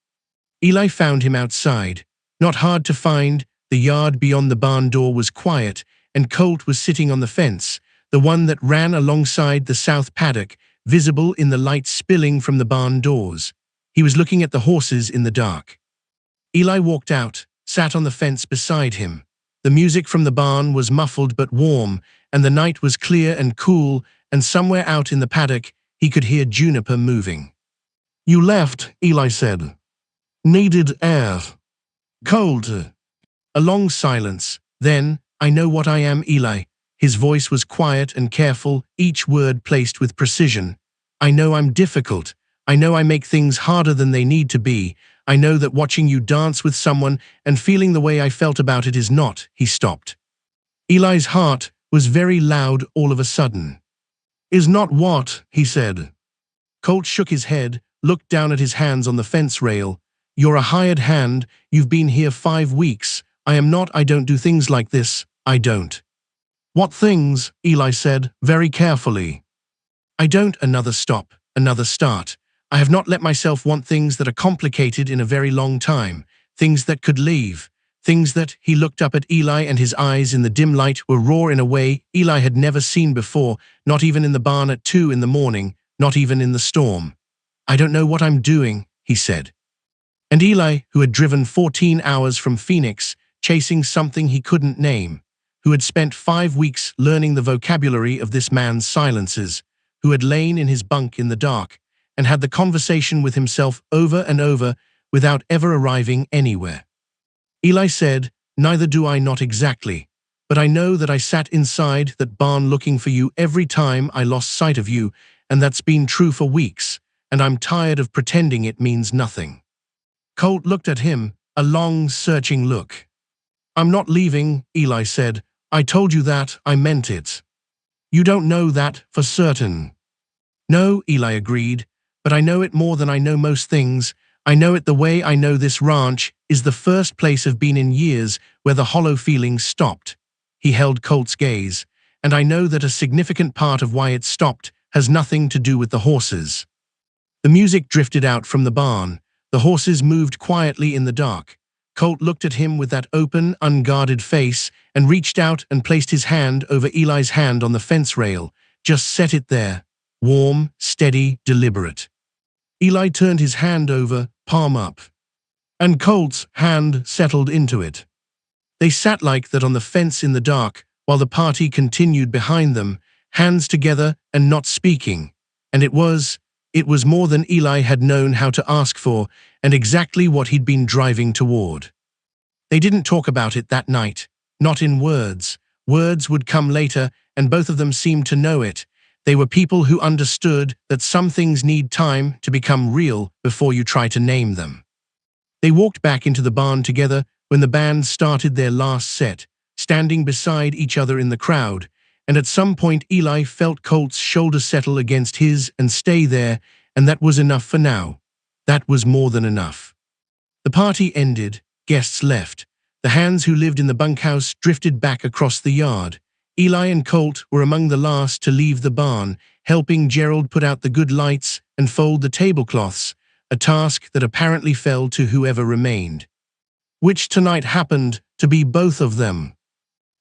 Eli found him outside. Not hard to find. The yard beyond the barn door was quiet, and Colt was sitting on the fence, the one that ran alongside the south paddock, visible in the light spilling from the barn doors. He was looking at the horses in the dark. Eli walked out, sat on the fence beside him. The music from the barn was muffled but warm, and the night was clear and cool, and somewhere out in the paddock he could hear Juniper moving. "You left," Eli said. "Needed air." "Cold." A long silence. Then, "I know what I am, Eli." His voice was quiet and careful, each word placed with precision. "I know I'm difficult. I know I make things harder than they need to be. I know that watching you dance with someone and feeling the way I felt about it is not." He stopped. Eli's heart was very loud all of a sudden. "Is not what?" he said. Colt shook his head, looked down at his hands on the fence rail. "You're a hired hand. You've been here 5 weeks. I am not. I don't do things like this. I don't." "What things?" Eli said, very carefully. "I don't." Another stop, another start. "I have not let myself want things that are complicated in a very long time. Things that could leave. Things that—" He looked up at Eli, and his eyes in the dim light were raw in a way Eli had never seen before, not even in the barn at 2 in the morning, not even in the storm. "I don't know what I'm doing," he said. And Eli, who had driven 14 hours from Phoenix, chasing something he couldn't name, who had spent 5 weeks learning the vocabulary of this man's silences, who had lain in his bunk in the dark, and had the conversation with himself over and over without ever arriving anywhere. Eli said, "Neither do I, not exactly. But I know that I sat inside that barn looking for you every time I lost sight of you, and that's been true for weeks, and I'm tired of pretending it means nothing." Colt looked at him, a long, searching look. "I'm not leaving," Eli said. "I told you that. I meant it." "You don't know that for certain." "No," Eli agreed, "but I know it more than I know most things. I know it the way I know this ranch is the first place I've been in years where the hollow feelings stopped. He held Colt's gaze, and I know that a significant part of why it stopped has nothing to do with the horses. The music drifted out from the barn. The horses moved quietly in the dark. Colt looked at him with that open, unguarded face and reached out and placed his hand over Eli's hand on the fence rail. Just set it there. Warm, steady, deliberate. Eli turned his hand over, palm up. And Colt's hand settled into it. They sat like that on the fence in the dark, while the party continued behind them, hands together and not speaking. And it was more than Eli had known how to ask for, and exactly what he'd been driving toward. They didn't talk about it that night, not in words. Words would come later, and both of them seemed to know it. They were people who understood that some things need time to become real before you try to name them. They walked back into the barn together when the band started their last set, standing beside each other in the crowd, and at some point Eli felt Colt's shoulder settle against his and stay there, and that was enough for now. That was more than enough. The party ended, guests left. The hands who lived in the bunkhouse drifted back across the yard. Eli and Colt were among the last to leave the barn, helping Gerald put out the good lights and fold the tablecloths, a task that apparently fell to whoever remained. Which tonight happened to be both of them.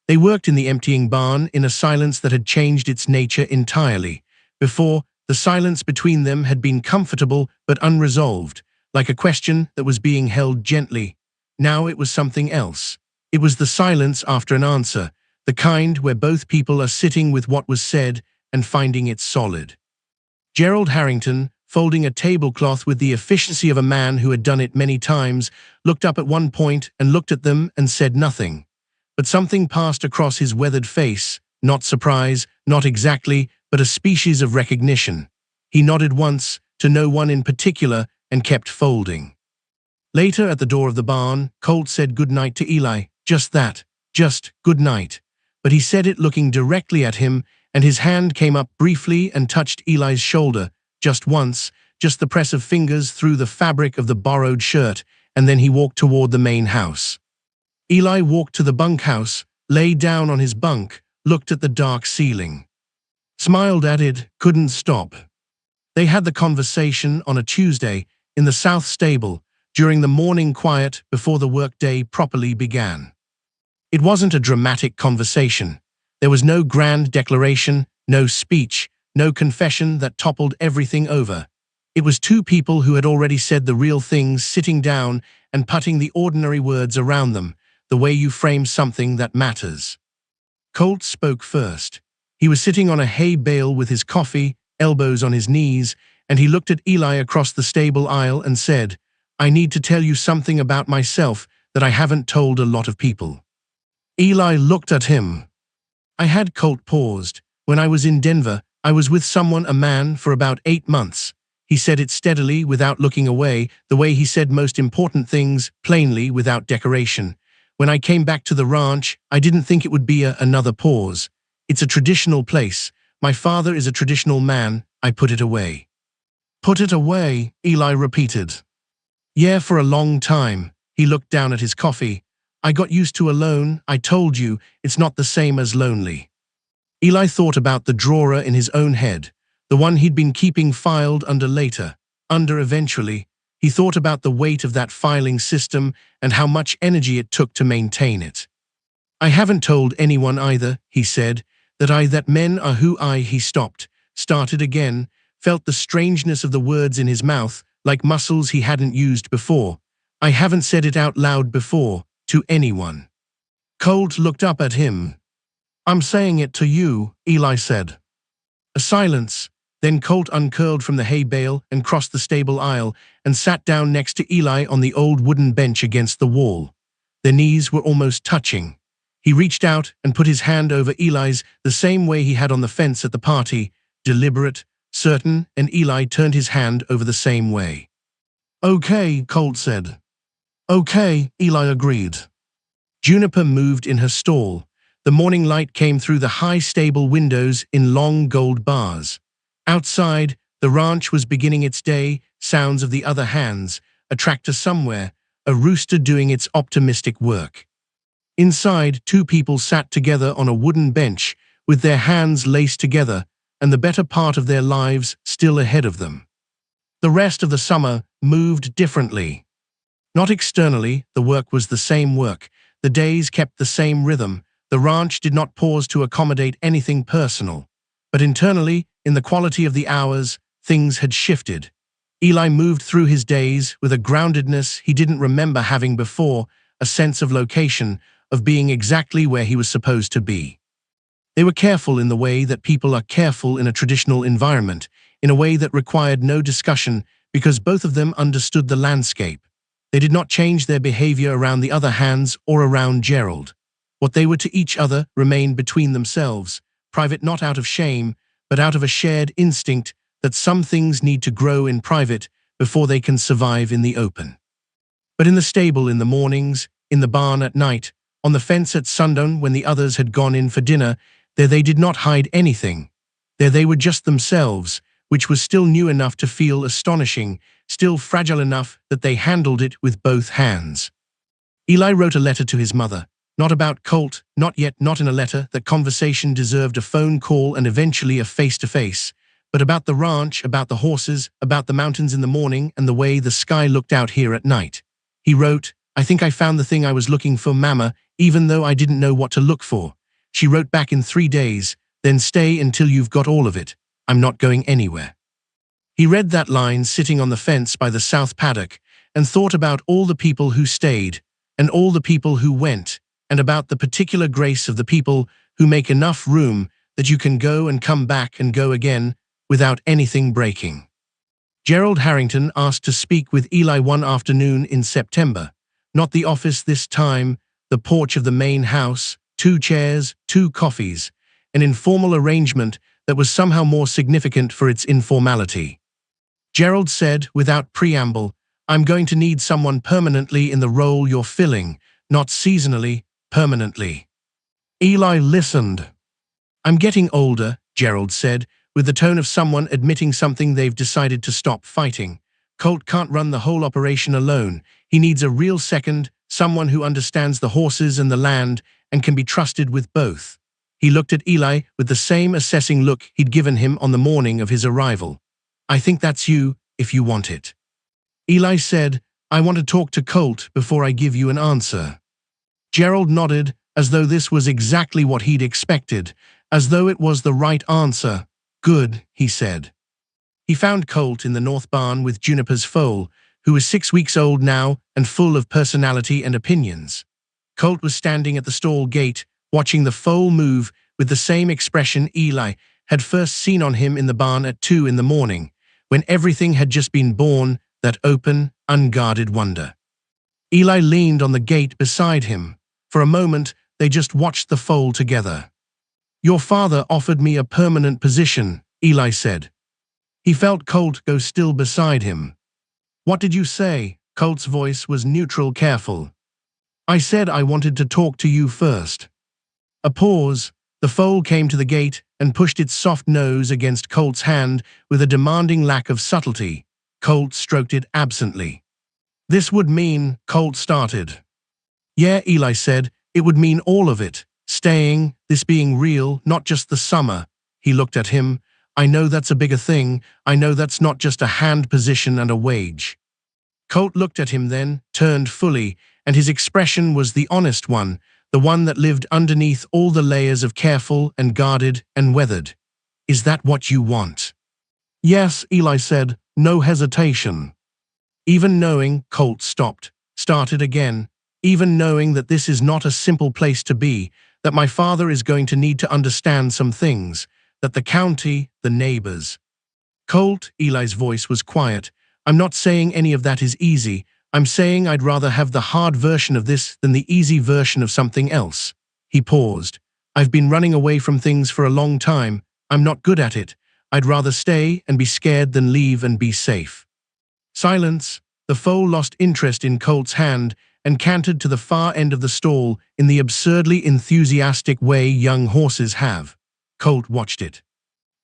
They worked in the emptying barn in a silence that had changed its nature entirely. Before, the silence between them had been comfortable but unresolved, like a question that was being held gently. Now it was something else. It was the silence after an answer, the kind where both people are sitting with what was said and finding it solid. Gerald Harrington, folding a tablecloth with the efficiency of a man who had done it many times, looked up at one point and looked at them and said nothing. But something passed across his weathered face, not surprise, not exactly, but a species of recognition. He nodded once, to no one in particular, and kept folding. Later, at the door of the barn, Colt said good night to Eli. Just that. Just good night. But he said it looking directly at him, and his hand came up briefly and touched Eli's shoulder, just once, just the press of fingers through the fabric of the borrowed shirt, and then he walked toward the main house. Eli walked to the bunkhouse, lay down on his bunk, looked at the dark ceiling. Smiled at it, couldn't stop. They had the conversation on a Tuesday in the South Stable, during the morning quiet before the workday properly began. It wasn't a dramatic conversation. There was no grand declaration, no speech, no confession that toppled everything over. It was two people who had already said the real things sitting down and putting the ordinary words around them, the way you frame something that matters. Colt spoke first. He was sitting on a hay bale with his coffee, elbows on his knees, and he looked at Eli across the stable aisle and said, "I need to tell you something about myself that I haven't told a lot of people." Eli looked at him. I had. Colt paused. "When I was in Denver, I was with someone, a man, for about 8 months. He said it steadily, without looking away, the way he said most important things, plainly, without decoration. When I came back to the ranch, I didn't think it would be another pause. It's a traditional place. My father is a traditional man. I put it away." "Put it away," Eli repeated. "Yeah, for a long time." He looked down at his coffee. "I got used to alone. I told you, it's not the same as lonely." Eli thought about the drawer in his own head, the one he'd been keeping filed under later, under eventually. He thought about the weight of that filing system and how much energy it took to maintain it. "I haven't told anyone either," he said, that men are who he stopped, started again, felt the strangeness of the words in his mouth, like muscles he hadn't used before. "I haven't said it out loud before, to anyone." Colt looked up at him. "I'm saying it to you," Eli said. A silence. Then Colt uncurled from the hay bale and crossed the stable aisle and sat down next to Eli on the old wooden bench against the wall. Their knees were almost touching. He reached out and put his hand over Eli's the same way he had on the fence at the party, deliberate, certain, and Eli turned his hand over the same way. "Okay," Colt said. "Okay," Eli agreed. Juniper moved in her stall. The morning light came through the high stable windows in long gold bars. Outside, the ranch was beginning its day, sounds of the other hands, a tractor somewhere, a rooster doing its optimistic work. Inside, two people sat together on a wooden bench, with their hands laced together, and the better part of their lives still ahead of them. The rest of the summer moved differently. Not externally, the work was the same work, the days kept the same rhythm, the ranch did not pause to accommodate anything personal. But internally, in the quality of the hours, things had shifted. Eli moved through his days with a groundedness he didn't remember having before, a sense of location, of being exactly where he was supposed to be. They were careful in the way that people are careful in a traditional environment, in a way that required no discussion because both of them understood the landscape. They did not change their behavior around the other hands or around Gerald. What they were to each other remained between themselves, private not out of shame, but out of a shared instinct that some things need to grow in private before they can survive in the open. But in the stable in the mornings, in the barn at night, on the fence at sundown when the others had gone in for dinner, there they did not hide anything. There they were just themselves, which was still new enough to feel astonishing, still fragile enough that they handled it with both hands. Eli wrote a letter to his mother, not about Colt, not yet, not in a letter. That conversation deserved a phone call and eventually a face-to-face, but about the ranch, about the horses, about the mountains in the morning and the way the sky looked out here at night. He wrote, "I think I found the thing I was looking for, Mama, even though I didn't know what to look for." She wrote back in 3 days, "Then stay until you've got all of it. I'm not going anywhere." He read that line sitting on the fence by the south paddock and thought about all the people who stayed and all the people who went and about the particular grace of the people who make enough room that you can go and come back and go again without anything breaking. Gerald Harrington asked to speak with Eli one afternoon in September. Not the office this time, the porch of the main house, 2 chairs, 2 coffees, an informal arrangement that was somehow more significant for its informality. Gerald said, without preamble, "I'm going to need someone permanently in the role you're filling, not seasonally, permanently." Eli listened. "I'm getting older," Gerald said, with the tone of someone admitting something they've decided to stop fighting. "Colt can't run the whole operation alone. He needs a real second, someone who understands the horses and the land and can be trusted with both." He looked at Eli with the same assessing look he'd given him on the morning of his arrival. "I think that's you, if you want it." Eli said, "I want to talk to Colt before I give you an answer." Gerald nodded, as though this was exactly what he'd expected, as though it was the right answer. "Good," he said. He found Colt in the north barn with Juniper's foal, who was 6 weeks old now and full of personality and opinions. Colt was standing at the stall gate, watching the foal move with the same expression Eli had first seen on him in the barn at 2 in the morning, when everything had just been born, that open, unguarded wonder. Eli leaned on the gate beside him. For a moment, they just watched the foal together. "Your father offered me a permanent position," Eli said. He felt Colt go still beside him. "What did you say?" Colt's voice was neutral, careful. "I said I wanted to talk to you first." A pause. The foal came to the gate and pushed its soft nose against Colt's hand with a demanding lack of subtlety. Colt stroked it absently. "This would mean," Colt started. "Yeah," Eli said, "it would mean all of it. Staying, this being real, not just the summer." He looked at him. "I know that's a bigger thing. I know that's not just a hand position and a wage." Colt looked at him then, turned fully, and his expression was the honest one, the one that lived underneath all the layers of careful and guarded and weathered. "Is that what you want?" "Yes," Eli said, no hesitation. Even knowing, Colt stopped, started again, even knowing that this is not a simple place to be, that my father is going to need to understand some things, that the county, the neighbors. "Colt," Eli's voice was quiet, "I'm not saying any of that is easy. I'm saying I'd rather have the hard version of this than the easy version of something else." He paused. "I've been running away from things for a long time. I'm not good at it. I'd rather stay and be scared than leave and be safe." Silence. The foal lost interest in Colt's hand and cantered to the far end of the stall in the absurdly enthusiastic way young horses have. Colt watched it.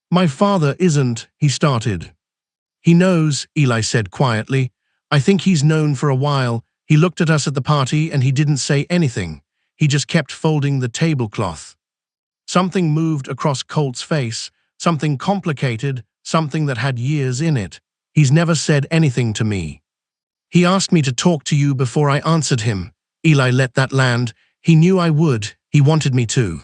"My father isn't," he started. "He knows," Eli said quietly. I think he's known for a while. He looked at us at the party and he didn't say anything. He just kept folding the tablecloth. Something moved across Colt's face, something complicated, something that had years in it. He's never said anything to me. He asked me to talk to you before I answered him. Eli let that land. He knew I would. He wanted me to.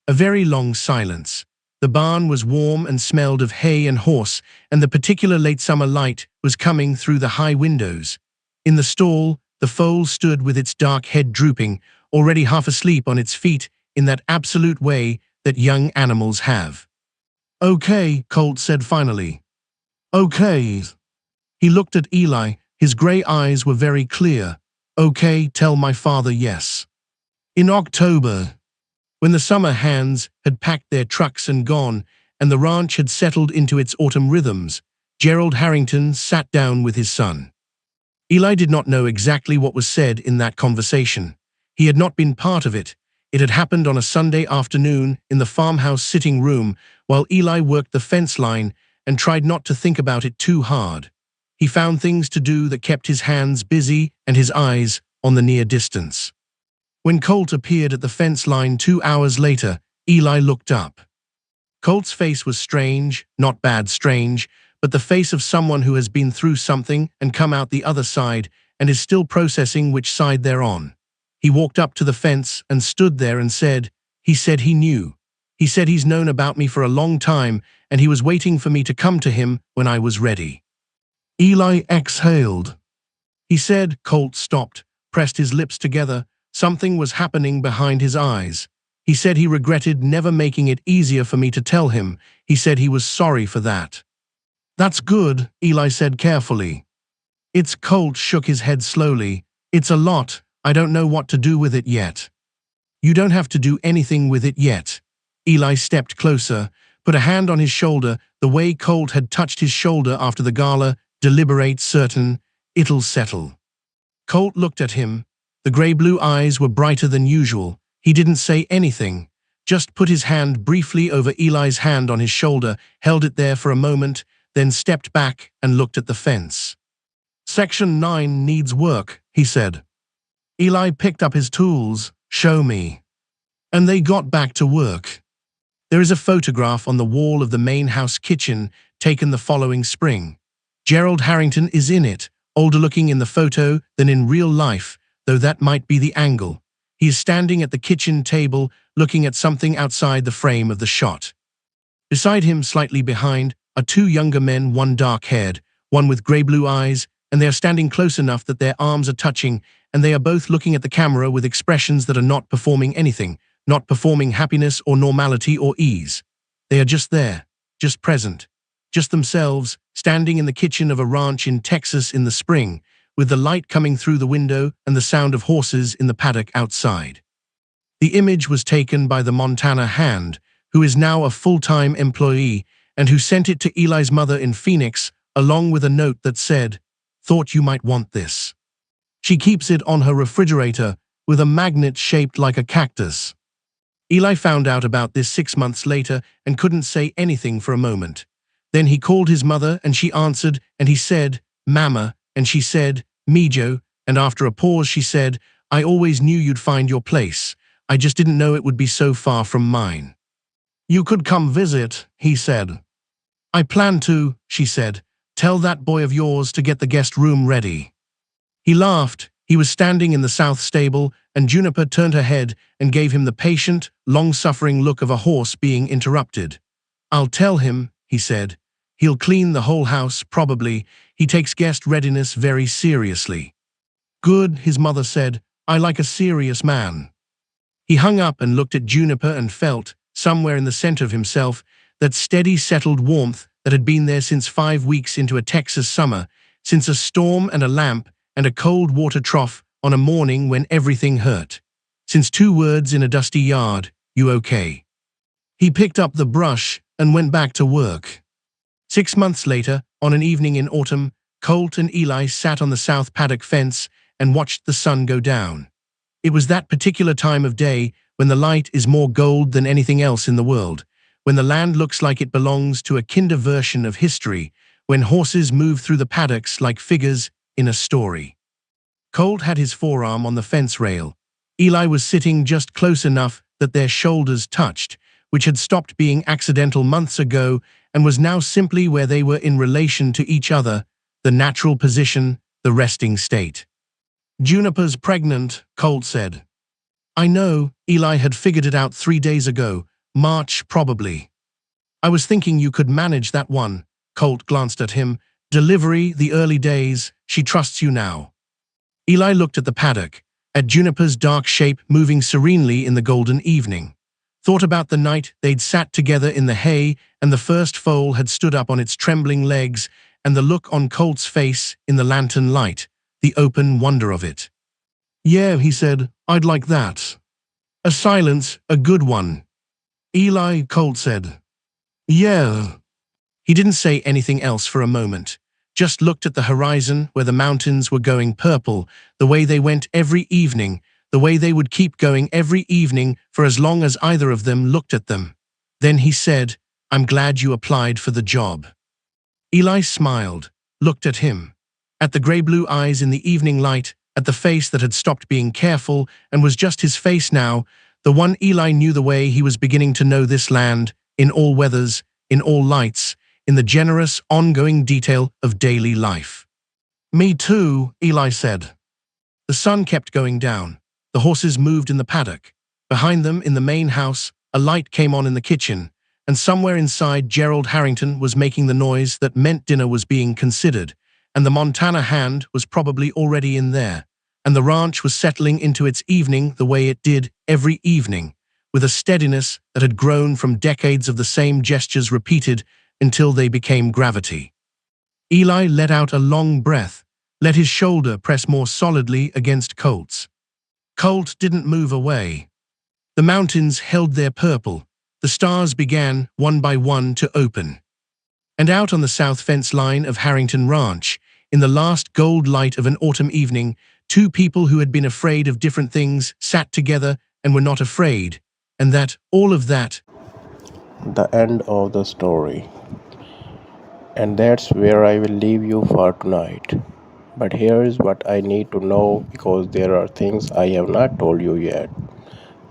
A very long silence. The barn was warm and smelled of hay and horse, and the particular late summer light was coming through the high windows. In the stall, the foal stood with its dark head drooping, already half asleep on its feet in that absolute way that young animals have. "Okay," Colt said finally. "Okay." He looked at Eli. His grey eyes were very clear. "Okay, tell my father yes." In October, when the summer hands had packed their trucks and gone, and the ranch had settled into its autumn rhythms, Gerald Harrington sat down with his son. Eli did not know exactly what was said in that conversation. He had not been part of it. It had happened on a Sunday afternoon in the farmhouse sitting room while Eli worked the fence line and tried not to think about it too hard. He found things to do that kept his hands busy and his eyes on the near distance. When Colt appeared at the fence line 2 hours later, Eli looked up. Colt's face was strange, not bad strange, but the face of someone who has been through something and come out the other side and is still processing which side they're on. He walked up to the fence and stood there and said he knew. He said he's known about me for a long time and he was waiting for me to come to him when I was ready. Eli exhaled. He said. Colt stopped, pressed his lips together. Something was happening behind his eyes. He said he regretted never making it easier for me to tell him. He said he was sorry for that. "That's good," Eli said carefully. "It's." Colt shook his head slowly. "It's a lot. I don't know what to do with it yet." "You don't have to do anything with it yet." Eli stepped closer, put a hand on his shoulder, the way Colt had touched his shoulder after the gala, deliberate, certain, "It'll settle." Colt looked at him. The grey-blue eyes were brighter than usual. He didn't say anything, just put his hand briefly over Eli's hand on his shoulder, held it there for a moment, then stepped back and looked at the fence. "Section 9 needs work," he said. Eli picked up his tools. "Show me." And they got back to work. There is a photograph on the wall of the main house kitchen taken the following spring. Gerald Harrington is in it, older looking in the photo than in real life, though that might be the angle. He is standing at the kitchen table, looking at something outside the frame of the shot. Beside him, slightly behind, are 2 younger men, one dark-haired, one with grey-blue eyes, and they are standing close enough that their arms are touching, and they are both looking at the camera with expressions that are not performing anything, not performing happiness or normality or ease. They are just there, just present, just themselves, standing in the kitchen of a ranch in Texas in the spring, with the light coming through the window and the sound of horses in the paddock outside. The image was taken by the Montana Hand, who is now a full-time employee, and who sent it to Eli's mother in Phoenix, along with a note that said, "Thought you might want this." She keeps it on her refrigerator with a magnet shaped like a cactus. Eli found out about this 6 months later and couldn't say anything for a moment. Then he called his mother and she answered, and he said, "Mama," and she said, "Mijo," and after a pause she said, "I always knew you'd find your place. I just didn't know it would be so far from mine." "You could come visit," he said. "I plan to," she said. "Tell that boy of yours to get the guest room ready." He laughed. He was standing in the south stable, and Juniper turned her head and gave him the patient, long-suffering look of a horse being interrupted. "I'll tell him," he said. "He'll clean the whole house, probably. He takes guest readiness very seriously." "Good," his mother said. "I like a serious man." He hung up and looked at Juniper and felt, somewhere in the center of himself, that steady, settled warmth that had been there since 5 weeks into a Texas summer, since a storm and a lamp and a cold water trough on a morning when everything hurt. Since 2 words in a dusty yard, "You okay?" He picked up the brush and went back to work. 6 months later, on an evening in autumn, Colt and Eli sat on the south paddock fence and watched the sun go down. It was that particular time of day when the light is more gold than anything else in the world, when the land looks like it belongs to a kinder version of history, when horses move through the paddocks like figures in a story. Colt had his forearm on the fence rail. Eli was sitting just close enough that their shoulders touched, which had stopped being accidental months ago and was now simply where they were in relation to each other, the natural position, the resting state. Juniper's pregnant, Colt said. I know, Eli had figured it out 3 days ago, March probably. I was thinking you could manage that one. Colt glanced at him. Delivery, the early days, she trusts you now. Eli looked at the paddock, at Juniper's dark shape moving serenely in the golden evening. Thought about the night they'd sat together in the hay and the first foal had stood up on its trembling legs and the look on Colt's face in the lantern light, the open wonder of it. Yeah, he said, I'd like that. A silence, a good one. Eli, Colt said. Yeah. He didn't say anything else for a moment, just looked at the horizon where the mountains were going purple, the way they went every evening, the way they would keep going every evening for as long as either of them looked at them. Then he said, I'm glad you applied for the job. Eli smiled, looked at him, at the grey-blue eyes in the evening light, at the face that had stopped being careful and was just his face now, the one Eli knew the way he was beginning to know this land, in all weathers, in all lights, in the generous, ongoing detail of daily life. Me too, Eli said. The sun kept going down. The horses moved in the paddock. Behind them, in the main house, a light came on in the kitchen, and somewhere inside Gerald Harrington was making the noise that meant dinner was being considered, and the Montana hand was probably already in there, and the ranch was settling into its evening the way it did every evening, with a steadiness that had grown from decades of the same gestures repeated until they became gravity. Eli let out a long breath, let his shoulder press more solidly against Colt's. Colt didn't move away. The mountains held their purple. The stars began, one by one, to open. And out on the south fence line of Harrington Ranch, in the last gold light of an autumn evening, two people who had been afraid of different things sat together and were not afraid, and that, all of that, The end of the story. And that's where I will leave you for tonight. But here is what I need to know because there are things I have not told you yet.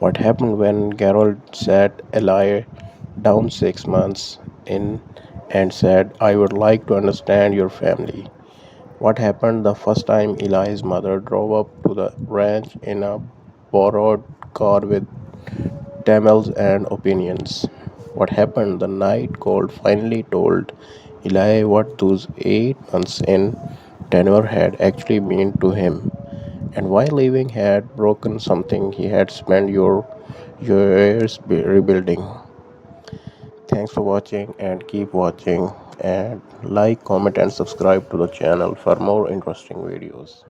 What happened when Gerald sat Eli down 6 months in and said, I would like to understand your family? What happened the first time Eli's mother drove up to the ranch in a borrowed car with Tamils and opinions? What happened the night Gold finally told Eli what those 8 months in Denver had actually meant to him, and why leaving had broken something he had spent your years rebuilding? Thanks for watching and keep watching and like, comment and subscribe to the channel for more interesting videos.